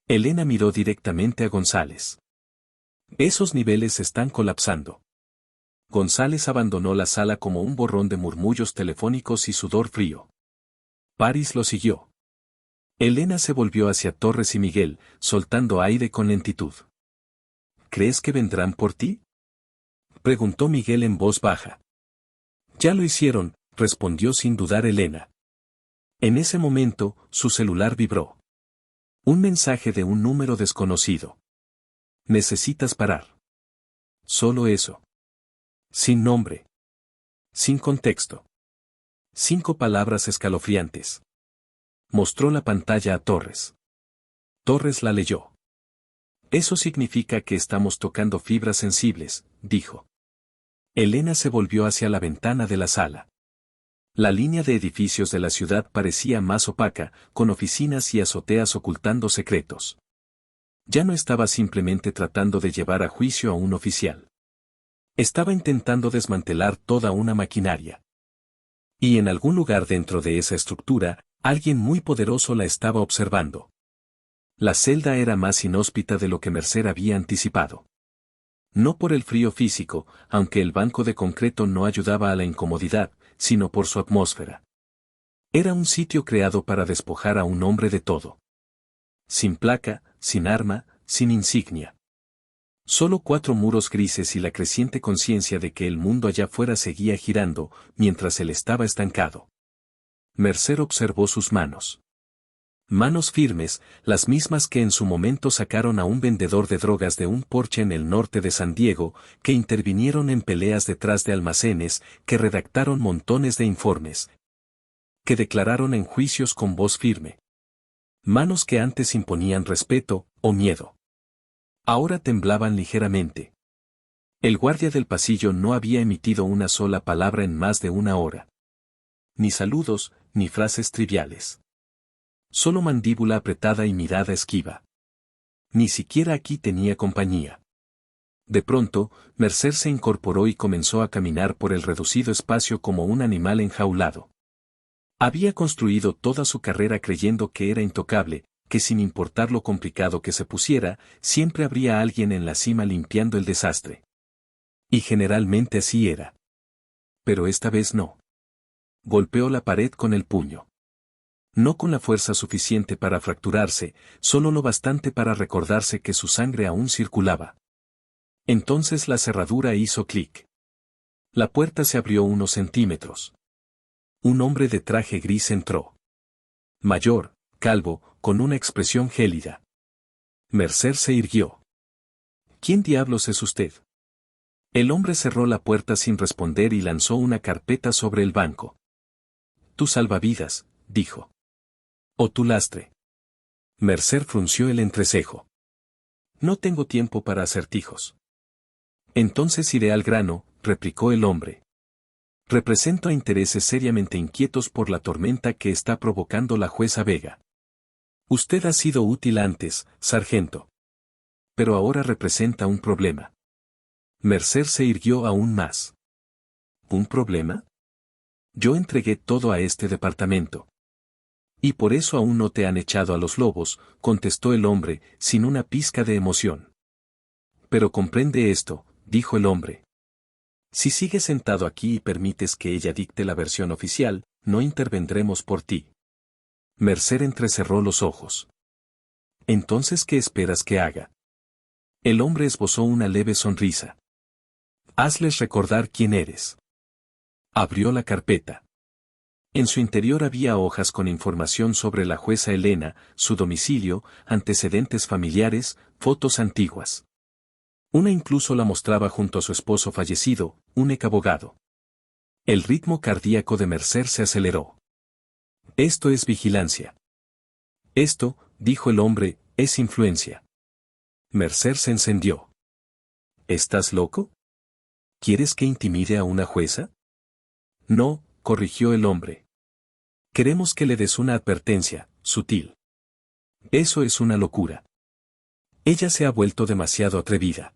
Elena miró directamente a González. Esos niveles están colapsando. González abandonó la sala como un borrón de murmullos telefónicos y sudor frío. Paris lo siguió. Elena se volvió hacia Torres y Miguel, soltando aire con lentitud. ¿Crees que vendrán por ti? Preguntó Miguel en voz baja. Ya lo hicieron, respondió sin dudar Elena. En ese momento, su celular vibró. Un mensaje de un número desconocido. Necesitas parar. Solo eso. Sin nombre. Sin contexto. 5 palabras escalofriantes. Mostró la pantalla a Torres. Torres la leyó. Eso significa que estamos tocando fibras sensibles, dijo. Elena se volvió hacia la ventana de la sala. La línea de edificios de la ciudad parecía más opaca, con oficinas y azoteas ocultando secretos. Ya no estaba simplemente tratando de llevar a juicio a un oficial. Estaba intentando desmantelar toda una maquinaria. Y en algún lugar dentro de esa estructura, alguien muy poderoso la estaba observando. La celda era más inhóspita de lo que Mercer había anticipado. No por el frío físico, aunque el banco de concreto no ayudaba a la incomodidad, sino por su atmósfera. Era un sitio creado para despojar a un hombre de todo. Sin placa, sin arma, sin insignia. Solo 4 muros grises y la creciente conciencia de que el mundo allá afuera seguía girando, mientras él estaba estancado. Mercer observó sus manos. Manos firmes, las mismas que en su momento sacaron a un vendedor de drogas de un porche en el norte de San Diego, que intervinieron en peleas detrás de almacenes, que redactaron montones de informes, que declararon en juicios con voz firme. Manos que antes imponían respeto o miedo. Ahora temblaban ligeramente. El guardia del pasillo no había emitido una sola palabra en más de una hora. Ni saludos, ni frases triviales. Solo mandíbula apretada y mirada esquiva. Ni siquiera aquí tenía compañía. De pronto, Mercer se incorporó y comenzó a caminar por el reducido espacio como un animal enjaulado. Había construido toda su carrera creyendo que era intocable, que sin importar lo complicado que se pusiera, siempre habría alguien en la cima limpiando el desastre. Y generalmente así era. Pero esta vez no. Golpeó la pared con el puño. No con la fuerza suficiente para fracturarse, solo lo bastante para recordarse que su sangre aún circulaba. Entonces la cerradura hizo clic. La puerta se abrió unos centímetros. Un hombre de traje gris entró. Mayor, calvo, con una expresión gélida. Mercer se irguió. ¿Quién diablos es usted? El hombre cerró la puerta sin responder y lanzó una carpeta sobre el banco. Tu salvavidas, dijo. O tu lastre. Mercer frunció el entrecejo. No tengo tiempo para acertijos. Entonces iré al grano, replicó el hombre. Represento a intereses seriamente inquietos por la tormenta que está provocando la jueza Vega. Usted ha sido útil antes, sargento. Pero ahora representa un problema. Mercer se irguió aún más. ¿Un problema? Yo entregué todo a este departamento. Y por eso aún no te han echado a los lobos, contestó el hombre, sin una pizca de emoción. Pero comprende esto, dijo el hombre. Si sigues sentado aquí y permites que ella dicte la versión oficial, no intervendremos por ti. Mercer entrecerró los ojos. ¿Entonces qué esperas que haga? El hombre esbozó una leve sonrisa. Hazles recordar quién eres. Abrió la carpeta. En su interior había hojas con información sobre la jueza Elena, su domicilio, antecedentes familiares, fotos antiguas. Una incluso la mostraba junto a su esposo fallecido, un ex abogado. El ritmo cardíaco de Mercer se aceleró. Esto es vigilancia. Esto, dijo el hombre, es influencia. Mercer se encendió. ¿Estás loco? ¿Quieres que intimide a una jueza? No, corrigió el hombre. Queremos que le des una advertencia, sutil. Eso es una locura. Ella se ha vuelto demasiado atrevida.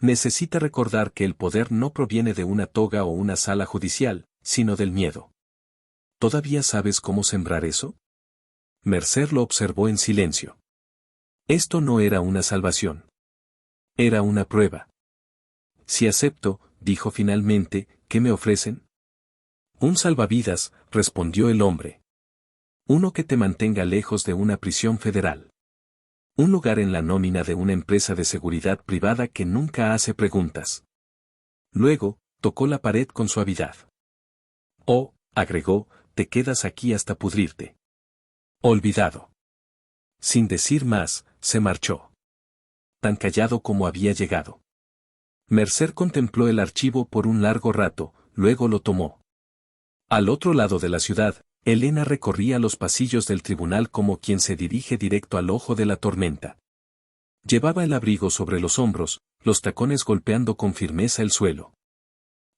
Necesita recordar que el poder no proviene de una toga o una sala judicial, sino del miedo. ¿Todavía sabes cómo sembrar eso? Mercer lo observó en silencio. Esto no era una salvación. Era una prueba. Si acepto, dijo finalmente, ¿qué me ofrecen? Un salvavidas, respondió el hombre. Uno que te mantenga lejos de una prisión federal. Un lugar en la nómina de una empresa de seguridad privada que nunca hace preguntas. Luego, tocó la pared con suavidad. Oh, agregó, te quedas aquí hasta pudrirte. Olvidado. Sin decir más, se marchó. Tan callado como había llegado. Mercer contempló el archivo por un largo rato, luego lo tomó. Al otro lado de la ciudad, Elena recorría los pasillos del tribunal como quien se dirige directo al ojo de la tormenta. Llevaba el abrigo sobre los hombros, los tacones golpeando con firmeza el suelo.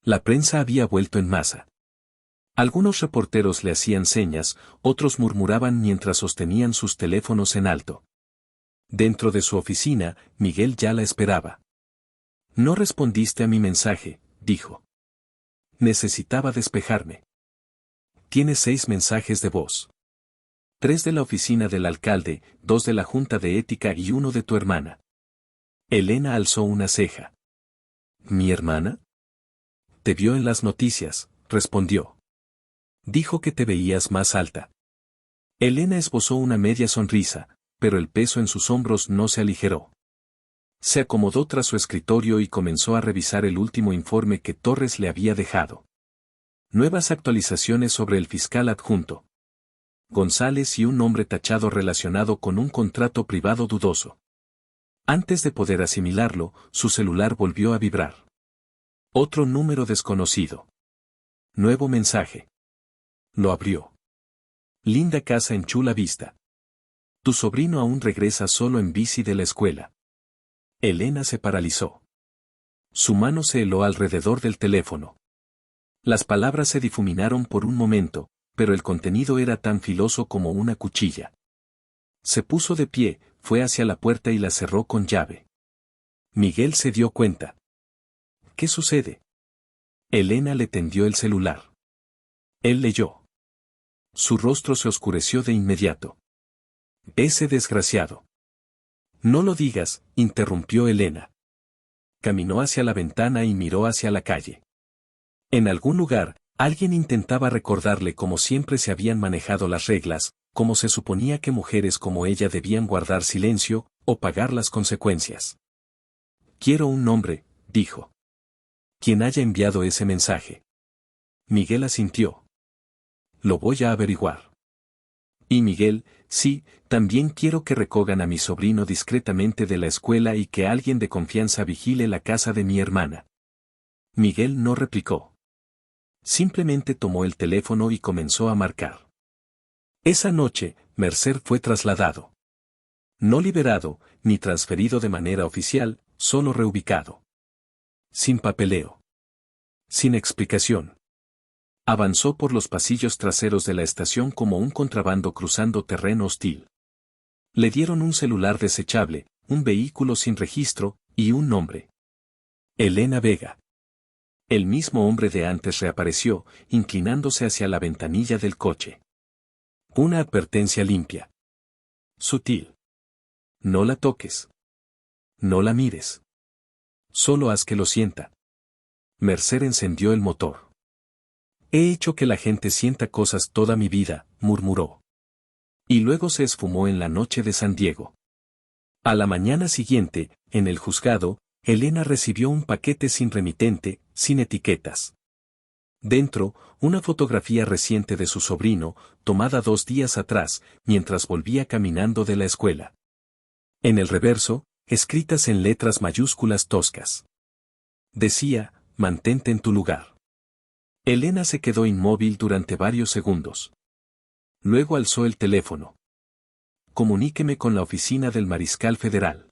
La prensa había vuelto en masa. Algunos reporteros le hacían señas, otros murmuraban mientras sostenían sus teléfonos en alto. Dentro de su oficina, Miguel ya la esperaba. No respondiste a mi mensaje, dijo. Necesitaba despejarme. Tienes 6 mensajes de voz. 3 de la oficina del alcalde, 2 de la Junta de Ética y 1 de tu hermana. Elena alzó una ceja. ¿Mi hermana? Te vio en las noticias, respondió. Dijo que te veías más alta. Elena esbozó una media sonrisa, pero el peso en sus hombros no se aligeró. Se acomodó tras su escritorio y comenzó a revisar el último informe que Torres le había dejado. Nuevas actualizaciones sobre el fiscal adjunto González y un nombre tachado relacionado con un contrato privado dudoso. Antes de poder asimilarlo, su celular volvió a vibrar. Otro número desconocido. Nuevo mensaje. Lo abrió. Linda casa en Chula Vista. Tu sobrino aún regresa solo en bici de la escuela. Elena se paralizó. Su mano se heló alrededor del teléfono. Las palabras se difuminaron por un momento, pero el contenido era tan filoso como una cuchilla. Se puso de pie, fue hacia la puerta y la cerró con llave. Miguel se dio cuenta. ¿Qué sucede? Elena le tendió el celular. Él leyó. Su rostro se oscureció de inmediato. Ese desgraciado. No lo digas, interrumpió Elena. Caminó hacia la ventana y miró hacia la calle. En algún lugar, alguien intentaba recordarle cómo siempre se habían manejado las reglas, cómo se suponía que mujeres como ella debían guardar silencio, o pagar las consecuencias. Quiero un nombre, dijo. Quien haya enviado ese mensaje. Miguel asintió. Lo voy a averiguar. Y Miguel, sí, también quiero que recojan a mi sobrino discretamente de la escuela y que alguien de confianza vigile la casa de mi hermana. Miguel no replicó. Simplemente tomó el teléfono y comenzó a marcar. Esa noche, Mercer fue trasladado. No liberado, ni transferido de manera oficial, solo reubicado. Sin papeleo. Sin explicación. Avanzó por los pasillos traseros de la estación como un contrabando cruzando terreno hostil. Le dieron un celular desechable, un vehículo sin registro, y un nombre. Elena Vega. El mismo hombre de antes reapareció, inclinándose hacia la ventanilla del coche. Una advertencia limpia. Sutil. No la toques. No la mires. Solo haz que lo sienta. Mercer encendió el motor. He hecho que la gente sienta cosas toda mi vida, murmuró. Y luego se esfumó en la noche de San Diego. A la mañana siguiente, en el juzgado, Elena recibió un paquete sin remitente, sin etiquetas. Dentro, una fotografía reciente de su sobrino, tomada 2 días atrás, mientras volvía caminando de la escuela. En el reverso, escritas en letras mayúsculas toscas. Decía, mantente en tu lugar. Elena se quedó inmóvil durante varios segundos. Luego alzó el teléfono. Comuníqueme con la oficina del Mariscal Federal.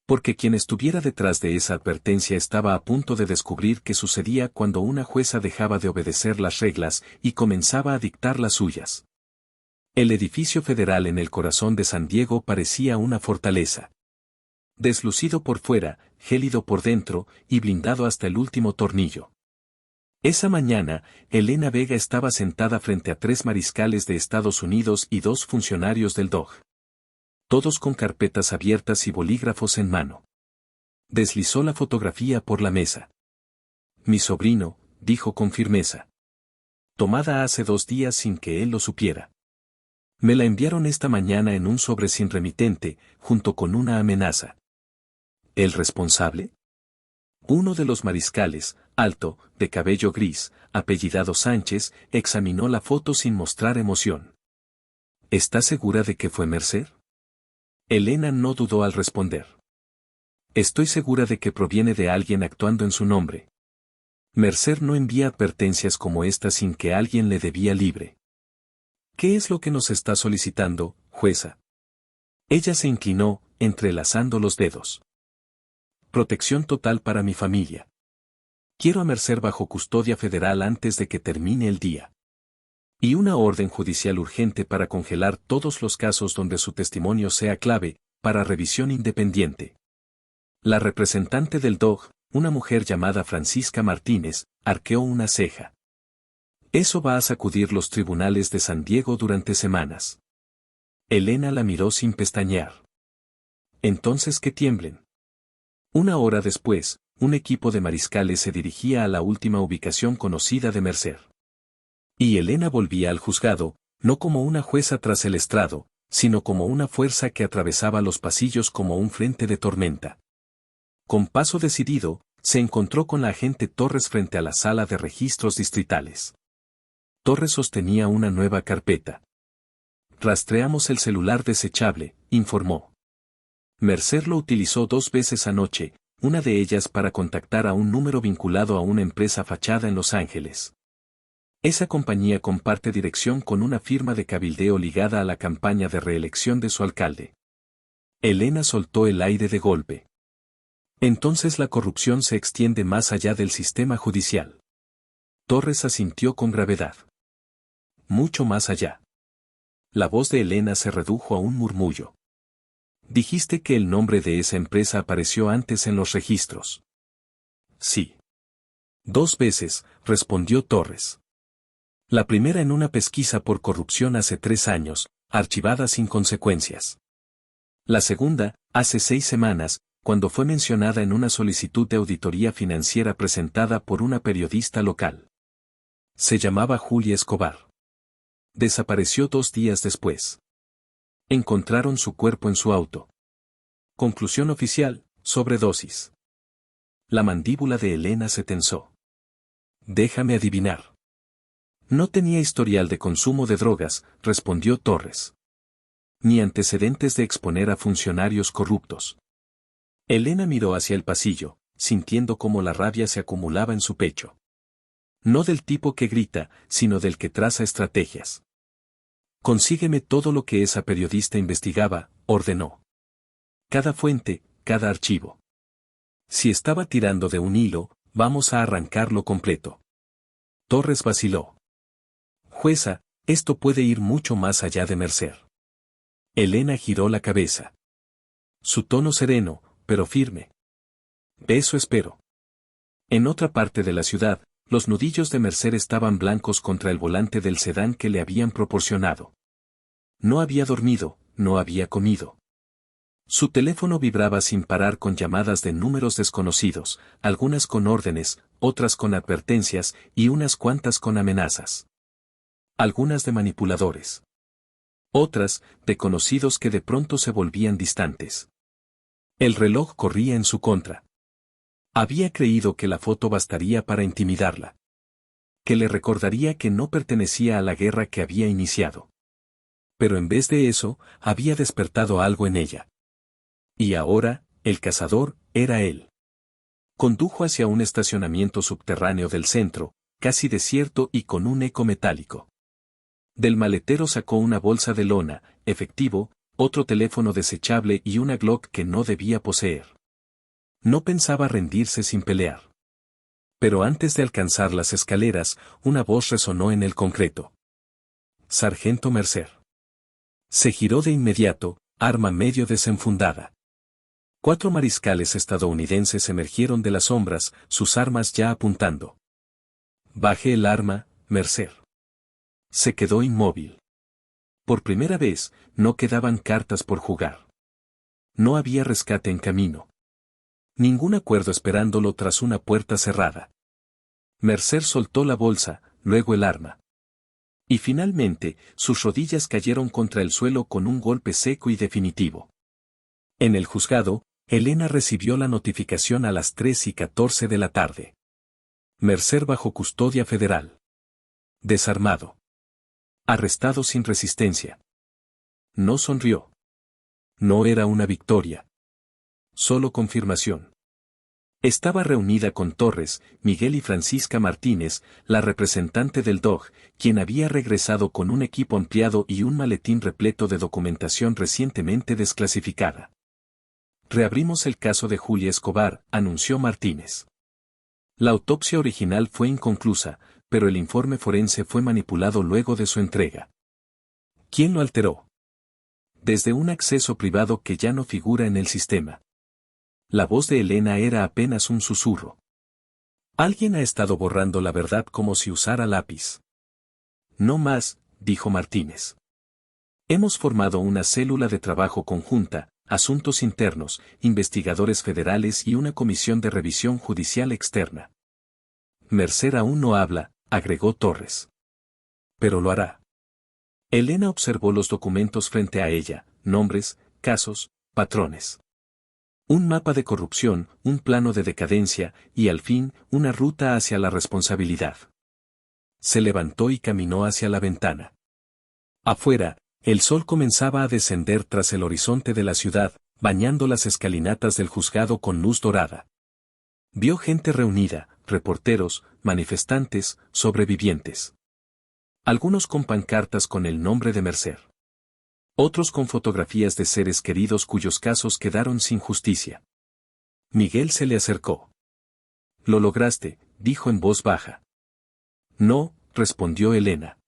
Porque quien estuviera detrás de esa advertencia estaba a punto de descubrir qué sucedía cuando una jueza dejaba de obedecer las reglas y comenzaba a dictar las suyas. El edificio federal en el corazón de San Diego parecía una fortaleza. Deslucido por fuera, gélido por dentro y blindado hasta el último tornillo. Esa mañana, Elena Vega estaba sentada frente a 3 mariscales de Estados Unidos y 2 funcionarios del DOJ. Todos con carpetas abiertas y bolígrafos en mano. Deslizó la fotografía por la mesa. Mi sobrino, dijo con firmeza. Tomada hace 2 días sin que él lo supiera. Me la enviaron esta mañana en un sobre sin remitente, junto con una amenaza. ¿El responsable? Uno de los mariscales, alto, de cabello gris, apellidado Sánchez, examinó la foto sin mostrar emoción. ¿Está segura de que fue Mercer? Elena no dudó al responder. Estoy segura de que proviene de alguien actuando en su nombre. Mercer no envía advertencias como esta sin que alguien le debía libre. ¿Qué es lo que nos está solicitando, jueza? Ella se inclinó, entrelazando los dedos. Protección total para mi familia. Quiero a Mercer bajo custodia federal antes de que termine el día. Y una orden judicial urgente para congelar todos los casos donde su testimonio sea clave, para revisión independiente. La representante del DOJ, una mujer llamada Francisca Martínez, arqueó una ceja. Eso va a sacudir los tribunales de San Diego durante semanas. Elena la miró sin pestañear. Entonces que tiemblen. Una hora después, un equipo de mariscales se dirigía a la última ubicación conocida de Mercer. Y Elena volvía al juzgado, no como una jueza tras el estrado, sino como una fuerza que atravesaba los pasillos como un frente de tormenta. Con paso decidido, se encontró con la agente Torres frente a la sala de registros distritales. Torres sostenía una nueva carpeta. Rastreamos el celular desechable, informó. Mercer lo utilizó 2 veces anoche, una de ellas para contactar a un número vinculado a una empresa fachada en Los Ángeles. Esa compañía comparte dirección con una firma de cabildeo ligada a la campaña de reelección de su alcalde. Elena soltó el aire de golpe. Entonces la corrupción se extiende más allá del sistema judicial. Torres asintió con gravedad. mucho más allá. La voz de Elena se redujo a un murmullo. Dijiste que el nombre de esa empresa apareció antes en los registros. Sí. 2 veces, respondió Torres. La primera en una pesquisa por corrupción hace 3 años, archivada sin consecuencias. La segunda, hace 6 semanas, cuando fue mencionada en una solicitud de auditoría financiera presentada por una periodista local. Se llamaba Julia Escobar. Desapareció 2 días después. Encontraron su cuerpo en su auto. Conclusión oficial, sobredosis. La mandíbula de Elena se tensó. Déjame adivinar. No tenía historial de consumo de drogas, respondió Torres. Ni antecedentes de exponer a funcionarios corruptos. Elena miró hacia el pasillo, sintiendo cómo la rabia se acumulaba en su pecho. No del tipo que grita, sino del que traza estrategias. Consígueme todo lo que esa periodista investigaba, ordenó. Cada fuente, cada archivo. Si estaba tirando de un hilo, vamos a arrancarlo completo. Torres vaciló. Jueza, esto puede ir mucho más allá de Mercer. Elena giró la cabeza. Su tono sereno, pero firme. Eso espero. En otra parte de la ciudad, los nudillos de Mercer estaban blancos contra el volante del sedán que le habían proporcionado. No había dormido, no había comido. Su teléfono vibraba sin parar con llamadas de números desconocidos, algunas con órdenes, otras con advertencias y unas cuantas con amenazas. Algunas de manipuladores. Otras, de conocidos que de pronto se volvían distantes. El reloj corría en su contra. Había creído que la foto bastaría para intimidarla. Que le recordaría que no pertenecía a la guerra que había iniciado. Pero en vez de eso, había despertado algo en ella. Y ahora, el cazador, era él. Condujo hacia un estacionamiento subterráneo del centro, casi desierto y con un eco metálico. Del maletero sacó una bolsa de lona, efectivo, otro teléfono desechable y una Glock que no debía poseer. No pensaba rendirse sin pelear. Pero antes de alcanzar las escaleras, una voz resonó en el concreto. Sargento Mercer. Se giró de inmediato, arma medio desenfundada. 4 mariscales estadounidenses emergieron de las sombras, sus armas ya apuntando. Baje el arma, Mercer. Se quedó inmóvil. Por primera vez, no quedaban cartas por jugar. No había rescate en camino. Ningún acuerdo esperándolo tras una puerta cerrada. Mercer soltó la bolsa, luego el arma. Y finalmente, sus rodillas cayeron contra el suelo con un golpe seco y definitivo. En el juzgado, Elena recibió la notificación a las 3:14 de la tarde. Mercer bajo custodia federal. Desarmado. Arrestado sin resistencia. No sonrió. No era una victoria. Solo confirmación. Estaba reunida con Torres, Miguel y Francisca Martínez, la representante del DOJ, quien había regresado con un equipo ampliado y un maletín repleto de documentación recientemente desclasificada. Reabrimos el caso de Julia Escobar, anunció Martínez. La autopsia original fue inconclusa, pero el informe forense fue manipulado luego de su entrega. ¿Quién lo alteró? Desde un acceso privado que ya no figura en el sistema. La voz de Elena era apenas un susurro. Alguien ha estado borrando la verdad como si usara lápiz. No más, dijo Martínez. Hemos formado una célula de trabajo conjunta, asuntos internos, investigadores federales y una comisión de revisión judicial externa. Mercer aún no habla, agregó Torres. Pero lo hará. Elena observó los documentos frente a ella, nombres, casos, patrones. Un mapa de corrupción, un plano de decadencia, y al fin, una ruta hacia la responsabilidad. Se levantó y caminó hacia la ventana. Afuera, el sol comenzaba a descender tras el horizonte de la ciudad, bañando las escalinatas del juzgado con luz dorada. Vio gente reunida, reporteros, manifestantes, sobrevivientes. Algunos con pancartas con el nombre de Mercer. Otros con fotografías de seres queridos cuyos casos quedaron sin justicia. Miguel se le acercó. Lo lograste, dijo en voz baja. No, respondió Elena.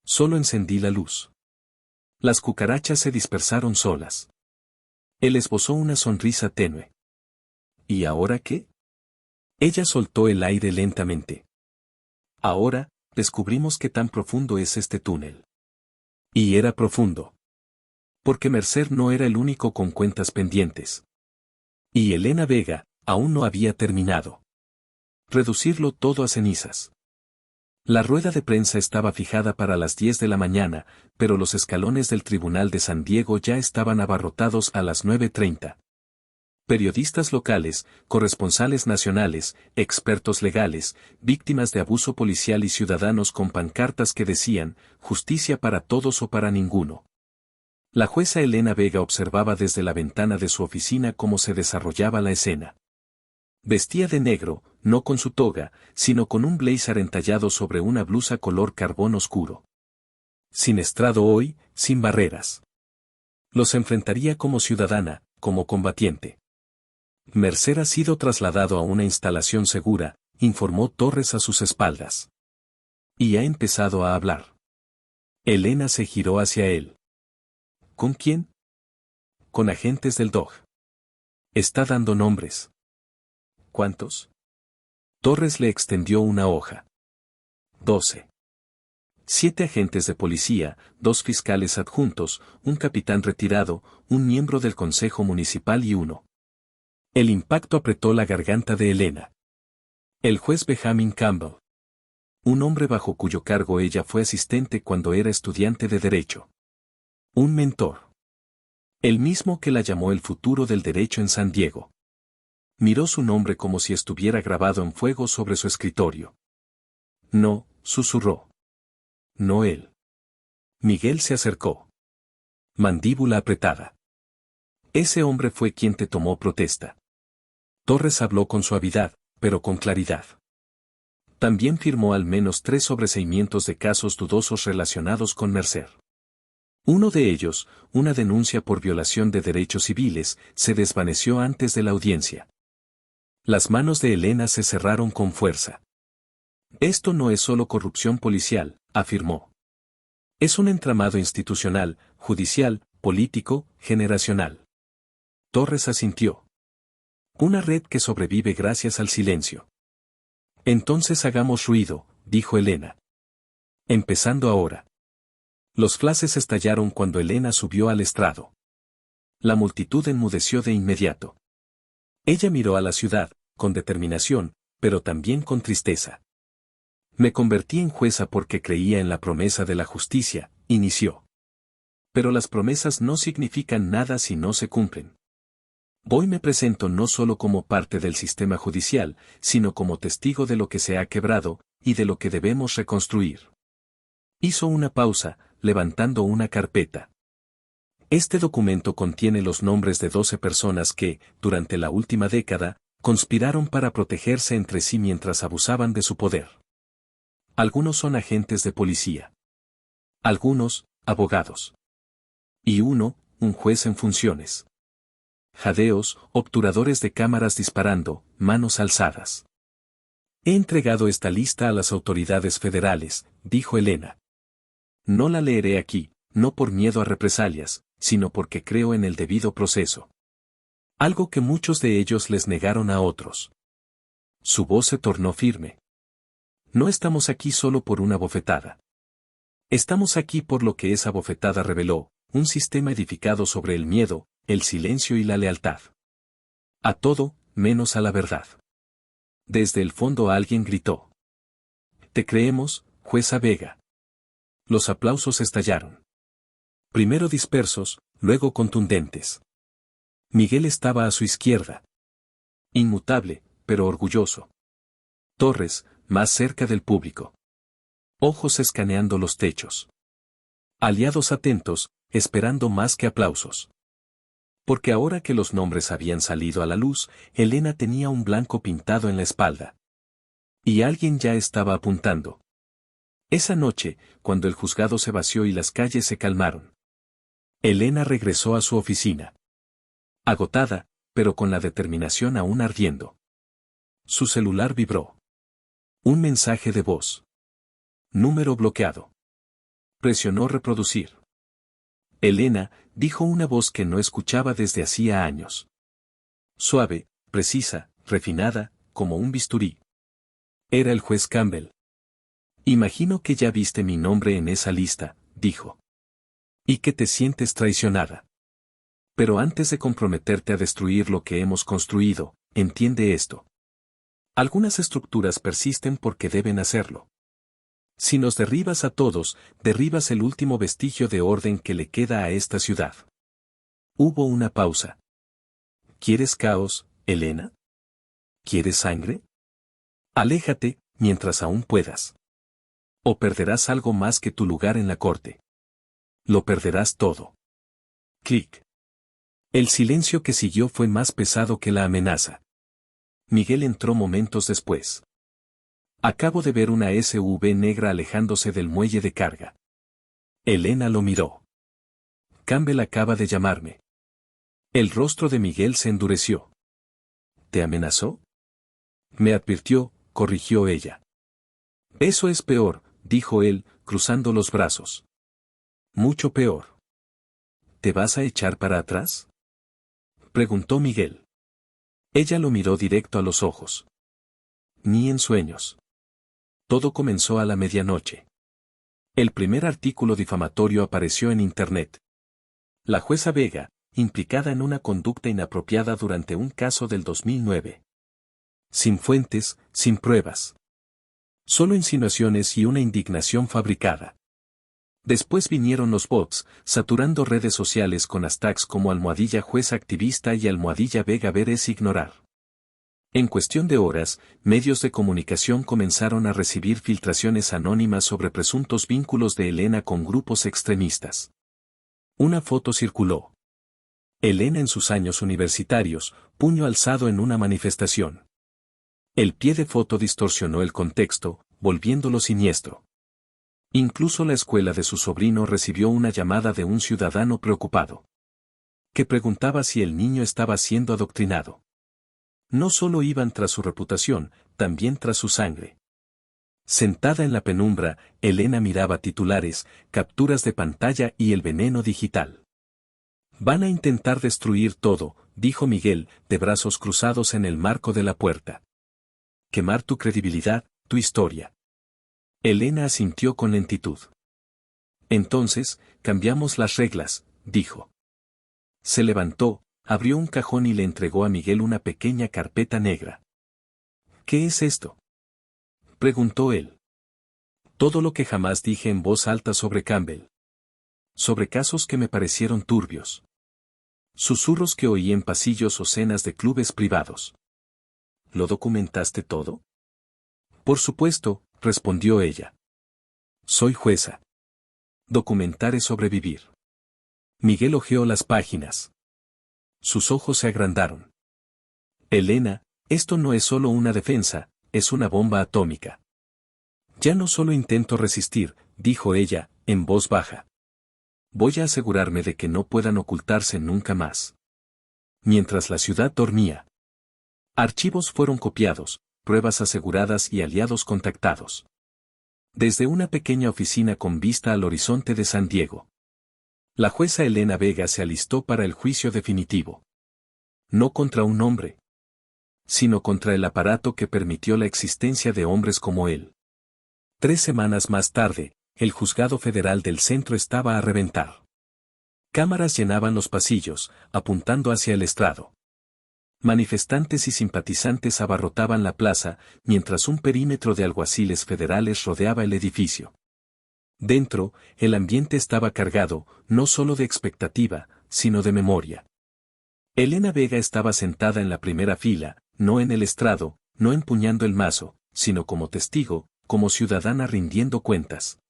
Solo encendí la luz. Las cucarachas se dispersaron solas. Él esbozó una sonrisa tenue. ¿Y ahora qué? Ella soltó el aire lentamente. Ahora, descubrimos qué tan profundo es este túnel. Y era profundo. Porque Mercer no era el único con cuentas pendientes. Y Elena Vega, aún no había terminado. Reducirlo todo a cenizas. La rueda de prensa estaba fijada para las 10 de la mañana, pero los escalones del Tribunal de San Diego ya estaban abarrotados a las 9:30. Periodistas locales, corresponsales nacionales, expertos legales, víctimas de abuso policial y ciudadanos con pancartas que decían, justicia para todos o para ninguno. La jueza Elena Vega observaba desde la ventana de su oficina cómo se desarrollaba la escena. Vestía de negro, no con su toga, sino con un blazer entallado sobre una blusa color carbón oscuro. Sin estrado hoy, sin barreras. Los enfrentaría como ciudadana, como combatiente. Mercer ha sido trasladado a una instalación segura, informó Torres a sus espaldas. Y ha empezado a hablar. Elena se giró hacia él. ¿Con quién? Con agentes del DOJ. Está dando nombres. ¿Cuántos? Torres le extendió una hoja. 12. 7 agentes de policía, 2 fiscales adjuntos, un capitán retirado, un miembro del Consejo Municipal y uno. El impacto apretó la garganta de Elena. El juez Benjamin Campbell. Un hombre bajo cuyo cargo ella fue asistente cuando era estudiante de Derecho. Un mentor. El mismo que la llamó el futuro del derecho en San Diego. Miró su nombre como si estuviera grabado en fuego sobre su escritorio. No, susurró. No él. Miguel se acercó. Mandíbula apretada. Ese hombre fue quien te tomó protesta. Torres habló con suavidad, pero con claridad. También firmó al menos 3 sobreseimientos de casos dudosos relacionados con Mercer. Uno de ellos, una denuncia por violación de derechos civiles, se desvaneció antes de la audiencia. Las manos de Elena se cerraron con fuerza. Esto no es solo corrupción policial, afirmó. Es un entramado institucional, judicial, político, generacional. Torres asintió. Una red que sobrevive gracias al silencio. Entonces hagamos ruido, dijo Elena. Empezando ahora. Los flashes estallaron cuando Elena subió al estrado. La multitud enmudeció de inmediato. Ella miró a la ciudad, con determinación, pero también con tristeza. Me convertí en jueza porque creía en la promesa de la justicia, inició. Pero las promesas no significan nada si no se cumplen. Hoy me presento no solo como parte del sistema judicial, sino como testigo de lo que se ha quebrado, y de lo que debemos reconstruir. Hizo una pausa, levantando una carpeta. Este documento contiene los nombres de 12 personas que, durante la última década, conspiraron para protegerse entre sí mientras abusaban de su poder. Algunos son agentes de policía. Algunos, abogados. Y uno, un juez en funciones. Jadeos, obturadores de cámaras disparando, manos alzadas. He entregado esta lista a las autoridades federales, dijo Elena. No la leeré aquí, no por miedo a represalias, sino porque creo en el debido proceso. Algo que muchos de ellos les negaron a otros. Su voz se tornó firme. No estamos aquí solo por una bofetada. Estamos aquí por lo que esa bofetada reveló, un sistema edificado sobre el miedo, el silencio y la lealtad. A todo, menos a la verdad. Desde el fondo alguien gritó. Te creemos, jueza Vega. Los aplausos estallaron. Primero dispersos, luego contundentes. Miguel estaba a su izquierda. Inmutable, pero orgulloso. Torres, más cerca del público. Ojos escaneando los techos. Aliados atentos, esperando más que aplausos. Porque ahora que los nombres habían salido a la luz, Elena tenía un blanco pintado en la espalda. Y alguien ya estaba apuntando. Esa noche, cuando el juzgado se vació y las calles se calmaron. Elena regresó a su oficina. Agotada, pero con la determinación aún ardiendo. Su celular vibró. Un mensaje de voz. Número bloqueado. Presionó reproducir. Elena, dijo una voz que no escuchaba desde hacía años. Suave, precisa, refinada, como un bisturí. Era el juez Campbell. Imagino que ya viste mi nombre en esa lista, dijo. Y que te sientes traicionada. Pero antes de comprometerte a destruir lo que hemos construido, entiende esto. Algunas estructuras persisten porque deben hacerlo. Si nos derribas a todos, derribas el último vestigio de orden que le queda a esta ciudad. Hubo una pausa. ¿Quieres caos, Elena? ¿Quieres sangre? Aléjate, mientras aún puedas. O perderás algo más que tu lugar en la corte. Lo perderás todo. Clic. El silencio que siguió fue más pesado que la amenaza. Miguel entró momentos después. Acabo de ver una SUV negra alejándose del muelle de carga. Elena lo miró. Campbell acaba de llamarme. El rostro de Miguel se endureció. ¿Te amenazó? Me advirtió, corrigió ella. Eso es peor, dijo él, cruzando los brazos. Mucho peor. ¿Te vas a echar para atrás? Preguntó Miguel. Ella lo miró directo a los ojos. Ni en sueños. Todo comenzó a la medianoche. El primer artículo difamatorio apareció en Internet. La jueza Vega, implicada en una conducta inapropiada durante un caso del 2009. Sin fuentes, sin pruebas. Solo insinuaciones y una indignación fabricada. Después vinieron los bots, saturando redes sociales con hashtags como almohadilla juez activista y almohadilla Vega ver es ignorar. En cuestión de horas, medios de comunicación comenzaron a recibir filtraciones anónimas sobre presuntos vínculos de Elena con grupos extremistas. Una foto circuló. Elena en sus años universitarios, puño alzado en una manifestación. El pie de foto distorsionó el contexto, volviéndolo siniestro. Incluso la escuela de su sobrino recibió una llamada de un ciudadano preocupado, que preguntaba si el niño estaba siendo adoctrinado. No solo iban tras su reputación, también tras su sangre. Sentada en la penumbra, Elena miraba titulares, capturas de pantalla y el veneno digital. Van a intentar destruir todo, dijo Miguel, de brazos cruzados en el marco de la puerta. Quemar tu credibilidad, tu historia. Elena asintió con lentitud. Entonces, cambiamos las reglas, dijo. Se levantó, abrió un cajón y le entregó a Miguel una pequeña carpeta negra. ¿Qué es esto?, preguntó él. Todo lo que jamás dije en voz alta sobre Campbell. Sobre casos que me parecieron turbios. Susurros que oí en pasillos o cenas de clubes privados. ¿Lo documentaste todo? Por supuesto, respondió ella. Soy jueza. Documentar es sobrevivir. Miguel hojeó las páginas. Sus ojos se agrandaron. Elena, esto no es solo una defensa, es una bomba atómica. Ya no solo intento resistir, dijo ella, en voz baja. Voy a asegurarme de que no puedan ocultarse nunca más. Mientras la ciudad dormía. Archivos fueron copiados, pruebas aseguradas y aliados contactados. Desde una pequeña oficina con vista al horizonte de San Diego. La jueza Elena Vega se alistó para el juicio definitivo. No contra un hombre, sino contra el aparato que permitió la existencia de hombres como él. 3 semanas más tarde, el juzgado federal del centro estaba a reventar. Cámaras llenaban los pasillos, apuntando hacia el estrado. Manifestantes y simpatizantes abarrotaban la plaza, mientras un perímetro de alguaciles federales rodeaba el edificio. Dentro, el ambiente estaba cargado, no solo de expectativa, sino de memoria. Elena Vega estaba sentada en la primera fila, no en el estrado, no empuñando el mazo, sino como testigo, como ciudadana rindiendo cuentas.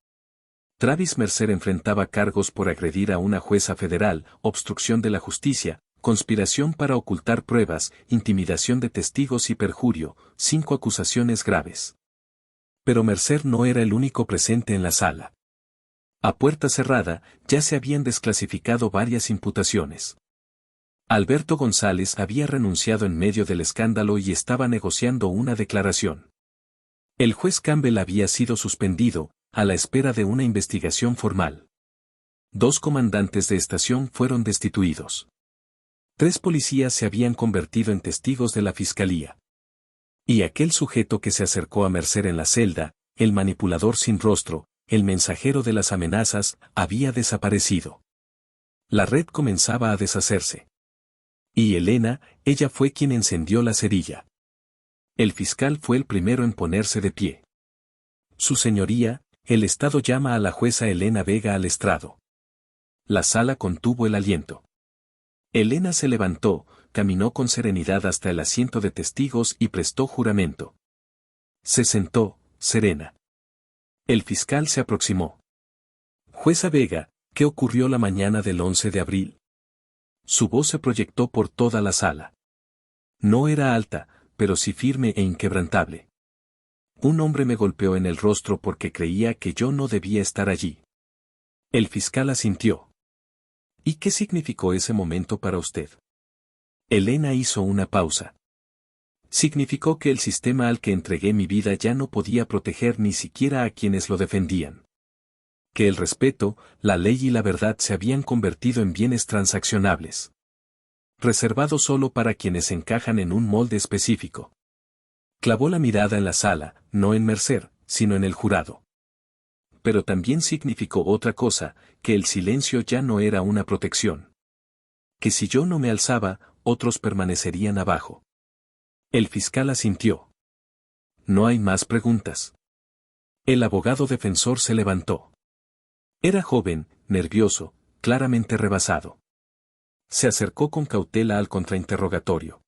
Travis Mercer enfrentaba cargos por agredir a una jueza federal, obstrucción de la justicia, conspiración para ocultar pruebas, intimidación de testigos y perjurio, 5 acusaciones graves. Pero Mercer no era el único presente en la sala. A puerta cerrada, ya se habían desclasificado varias imputaciones. Alberto González había renunciado en medio del escándalo y estaba negociando una declaración. El juez Campbell había sido suspendido, a la espera de una investigación formal. 2 comandantes de estación fueron destituidos. 3 policías se habían convertido en testigos de la fiscalía. Y aquel sujeto que se acercó a Mercer en la celda, el manipulador sin rostro, el mensajero de las amenazas, había desaparecido. La red comenzaba a deshacerse. Y Elena, ella fue quien encendió la cerilla. El fiscal fue el primero en ponerse de pie. Su señoría, el Estado llama a la jueza Elena Vega al estrado. La sala contuvo el aliento. Elena se levantó, caminó con serenidad hasta el asiento de testigos y prestó juramento. Se sentó, serena. El fiscal se aproximó. Jueza Vega, ¿qué ocurrió la mañana del 11 de abril? Su voz se proyectó por toda la sala. No era alta, pero sí firme e inquebrantable. Un hombre me golpeó en el rostro porque creía que yo no debía estar allí. El fiscal asintió. ¿Y qué significó ese momento para usted? Elena hizo una pausa. Significó que el sistema al que entregué mi vida ya no podía proteger ni siquiera a quienes lo defendían. Que el respeto, la ley y la verdad se habían convertido en bienes transaccionables. Reservados solo para quienes encajan en un molde específico. Clavó la mirada en la sala, no en Mercer, sino en el jurado. Pero también significó otra cosa, que el silencio ya no era una protección. Que si yo no me alzaba, otros permanecerían abajo. El fiscal asintió. No hay más preguntas. El abogado defensor se levantó. Era joven, nervioso, claramente rebasado. Se acercó con cautela al contrainterrogatorio.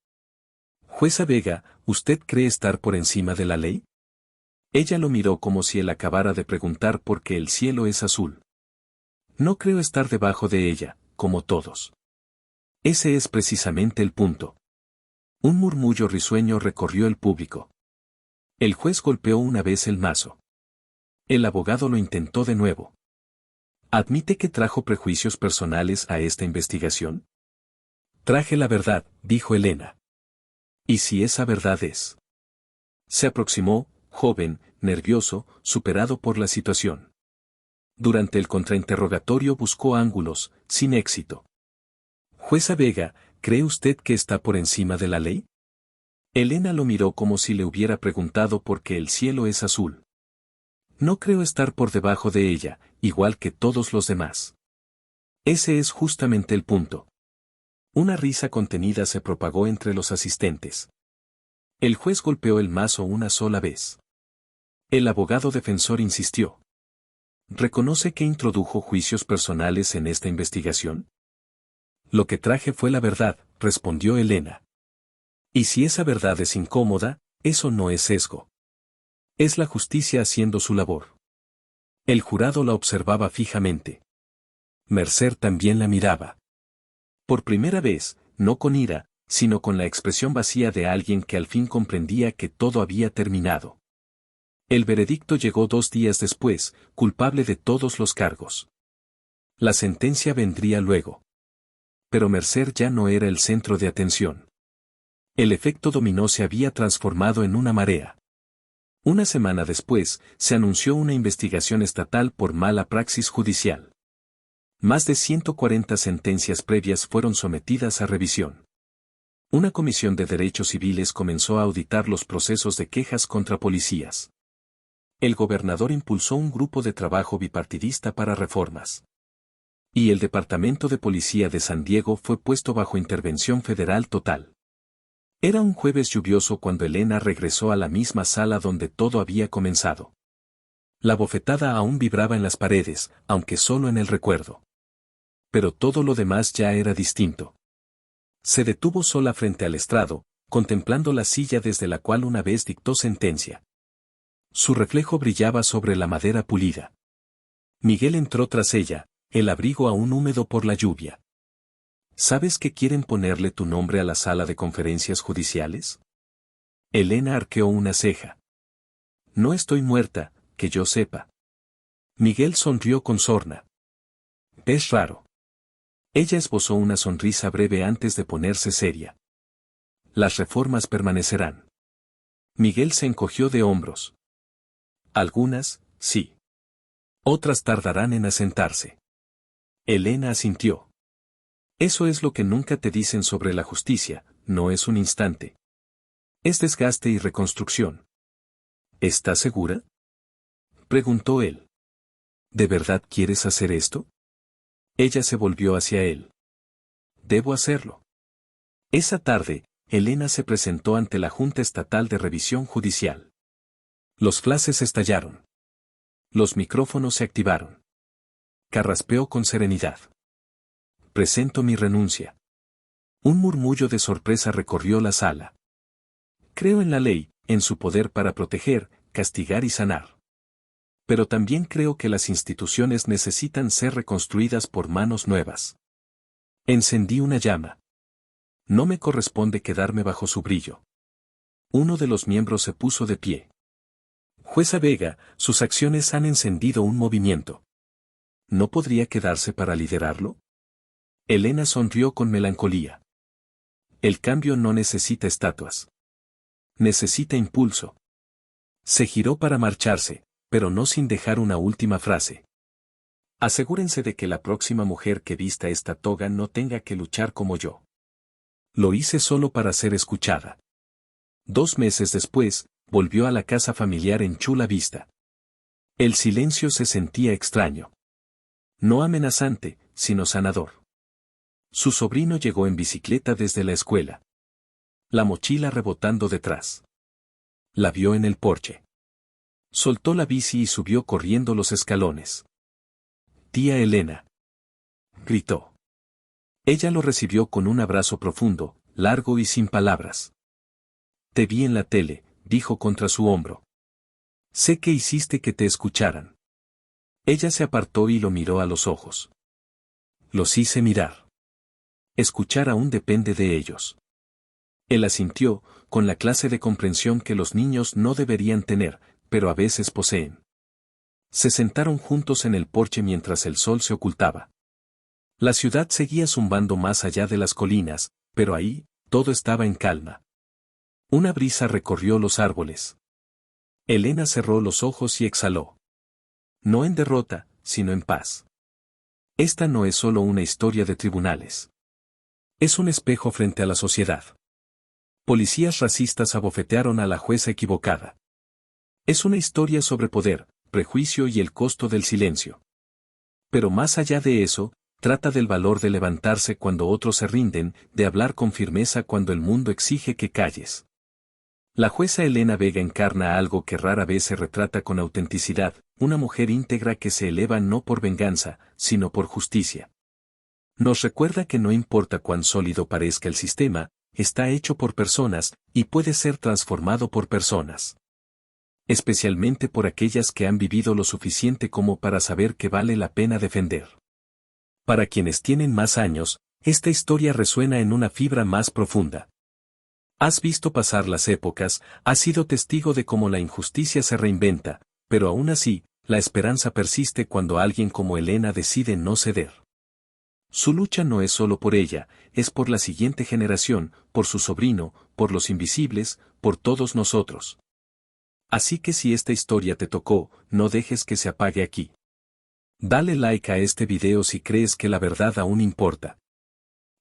Jueza Vega, ¿usted cree estar por encima de la ley? Ella lo miró como si él acabara de preguntar por qué el cielo es azul. No creo estar debajo de ella, como todos. Ese es precisamente el punto. Un murmullo risueño recorrió el público. El juez golpeó una vez el mazo. El abogado lo intentó de nuevo. ¿Admite que trajo prejuicios personales a esta investigación? Traje la verdad, dijo Elena. ¿Y si esa verdad es? Se aproximó, joven, nervioso, superado por la situación. Durante el contrainterrogatorio buscó ángulos, sin éxito. Jueza Vega, ¿cree usted que está por encima de la ley? Elena lo miró como si le hubiera preguntado por qué el cielo es azul. No creo estar por debajo de ella, igual que todos los demás. Ese es justamente el punto. Una risa contenida se propagó entre los asistentes. El juez golpeó el mazo una sola vez. El abogado defensor insistió. ¿Reconoce que introdujo juicios personales en esta investigación? Lo que traje fue la verdad, respondió Elena. Y si esa verdad es incómoda, eso no es sesgo. Es la justicia haciendo su labor. El jurado la observaba fijamente. Mercer también la miraba. Por primera vez, no con ira, sino con la expresión vacía de alguien que al fin comprendía que todo había terminado. El veredicto llegó 2 días después, culpable de todos los cargos. La sentencia vendría luego. Pero Mercer ya no era el centro de atención. El efecto dominó se había transformado en una marea. Una semana después, se anunció una investigación estatal por mala praxis judicial. Más de 140 sentencias previas fueron sometidas a revisión. Una comisión de derechos civiles comenzó a auditar los procesos de quejas contra policías. El gobernador impulsó un grupo de trabajo bipartidista para reformas. Y el Departamento de Policía de San Diego fue puesto bajo intervención federal total. Era un jueves lluvioso cuando Elena regresó a la misma sala donde todo había comenzado. La bofetada aún vibraba en las paredes, aunque solo en el recuerdo. Pero todo lo demás ya era distinto. Se detuvo sola frente al estrado, contemplando la silla desde la cual una vez dictó sentencia. Su reflejo brillaba sobre la madera pulida. Miguel entró tras ella, el abrigo aún húmedo por la lluvia. ¿Sabes que quieren ponerle tu nombre a la sala de conferencias judiciales? Elena arqueó una ceja. No estoy muerta, que yo sepa. Miguel sonrió con sorna. Es raro. Ella esbozó una sonrisa breve antes de ponerse seria. Las reformas permanecerán. Miguel se encogió de hombros. Algunas, sí. Otras tardarán en asentarse. Elena asintió. Eso es lo que nunca te dicen sobre la justicia, no es un instante. Es desgaste y reconstrucción. ¿Estás segura? Preguntó él. ¿De verdad quieres hacer esto? Ella se volvió hacia él. Debo hacerlo. Esa tarde, Elena se presentó ante la Junta Estatal de Revisión Judicial. Los flashes estallaron. Los micrófonos se activaron. Carraspeó con serenidad. Presento mi renuncia. Un murmullo de sorpresa recorrió la sala. Creo en la ley, en su poder para proteger, castigar y sanar. Pero también creo que las instituciones necesitan ser reconstruidas por manos nuevas. Encendí una llama. No me corresponde quedarme bajo su brillo. Uno de los miembros se puso de pie. Jueza Vega, sus acciones han encendido un movimiento. ¿No podría quedarse para liderarlo? Elena sonrió con melancolía. El cambio no necesita estatuas. Necesita impulso. Se giró para marcharse, pero no sin dejar una última frase. Asegúrense de que la próxima mujer que vista esta toga no tenga que luchar como yo. Lo hice solo para ser escuchada. 2 meses después, volvió a la casa familiar en Chula Vista. El silencio se sentía extraño. No amenazante, sino sanador. Su sobrino llegó en bicicleta desde la escuela. La mochila rebotando detrás. La vio en el porche. Soltó la bici y subió corriendo los escalones. Tía Elena. Gritó. Ella lo recibió con un abrazo profundo, largo y sin palabras. Te vi en la tele, dijo contra su hombro. Sé que hiciste que te escucharan. Ella se apartó y lo miró a los ojos. Los hice mirar. Escuchar aún depende de ellos. Él asintió, con la clase de comprensión que los niños no deberían tener, pero a veces poseen. Se sentaron juntos en el porche mientras el sol se ocultaba. La ciudad seguía zumbando más allá de las colinas, pero ahí, todo estaba en calma. Una brisa recorrió los árboles. Elena cerró los ojos y exhaló. No en derrota, sino en paz. Esta no es solo una historia de tribunales. Es un espejo frente a la sociedad. Policías racistas abofetearon a la jueza equivocada. Es una historia sobre poder, prejuicio y el costo del silencio. Pero más allá de eso, trata del valor de levantarse cuando otros se rinden, de hablar con firmeza cuando el mundo exige que calles. La jueza Elena Vega encarna algo que rara vez se retrata con autenticidad, una mujer íntegra que se eleva no por venganza, sino por justicia. Nos recuerda que no importa cuán sólido parezca el sistema, está hecho por personas, y puede ser transformado por personas. Especialmente por aquellas que han vivido lo suficiente como para saber que vale la pena defender. Para quienes tienen más años, esta historia resuena en una fibra más profunda. Has visto pasar las épocas, has sido testigo de cómo la injusticia se reinventa, pero aún así, la esperanza persiste cuando alguien como Elena decide no ceder. Su lucha no es solo por ella, es por la siguiente generación, por su sobrino, por los invisibles, por todos nosotros. Así que si esta historia te tocó, no dejes que se apague aquí. Dale like a este video si crees que la verdad aún importa.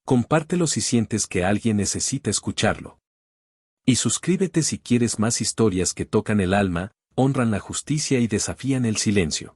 Compártelo si sientes que alguien necesita escucharlo. Y suscríbete si quieres más historias que tocan el alma, honran la justicia y desafían el silencio.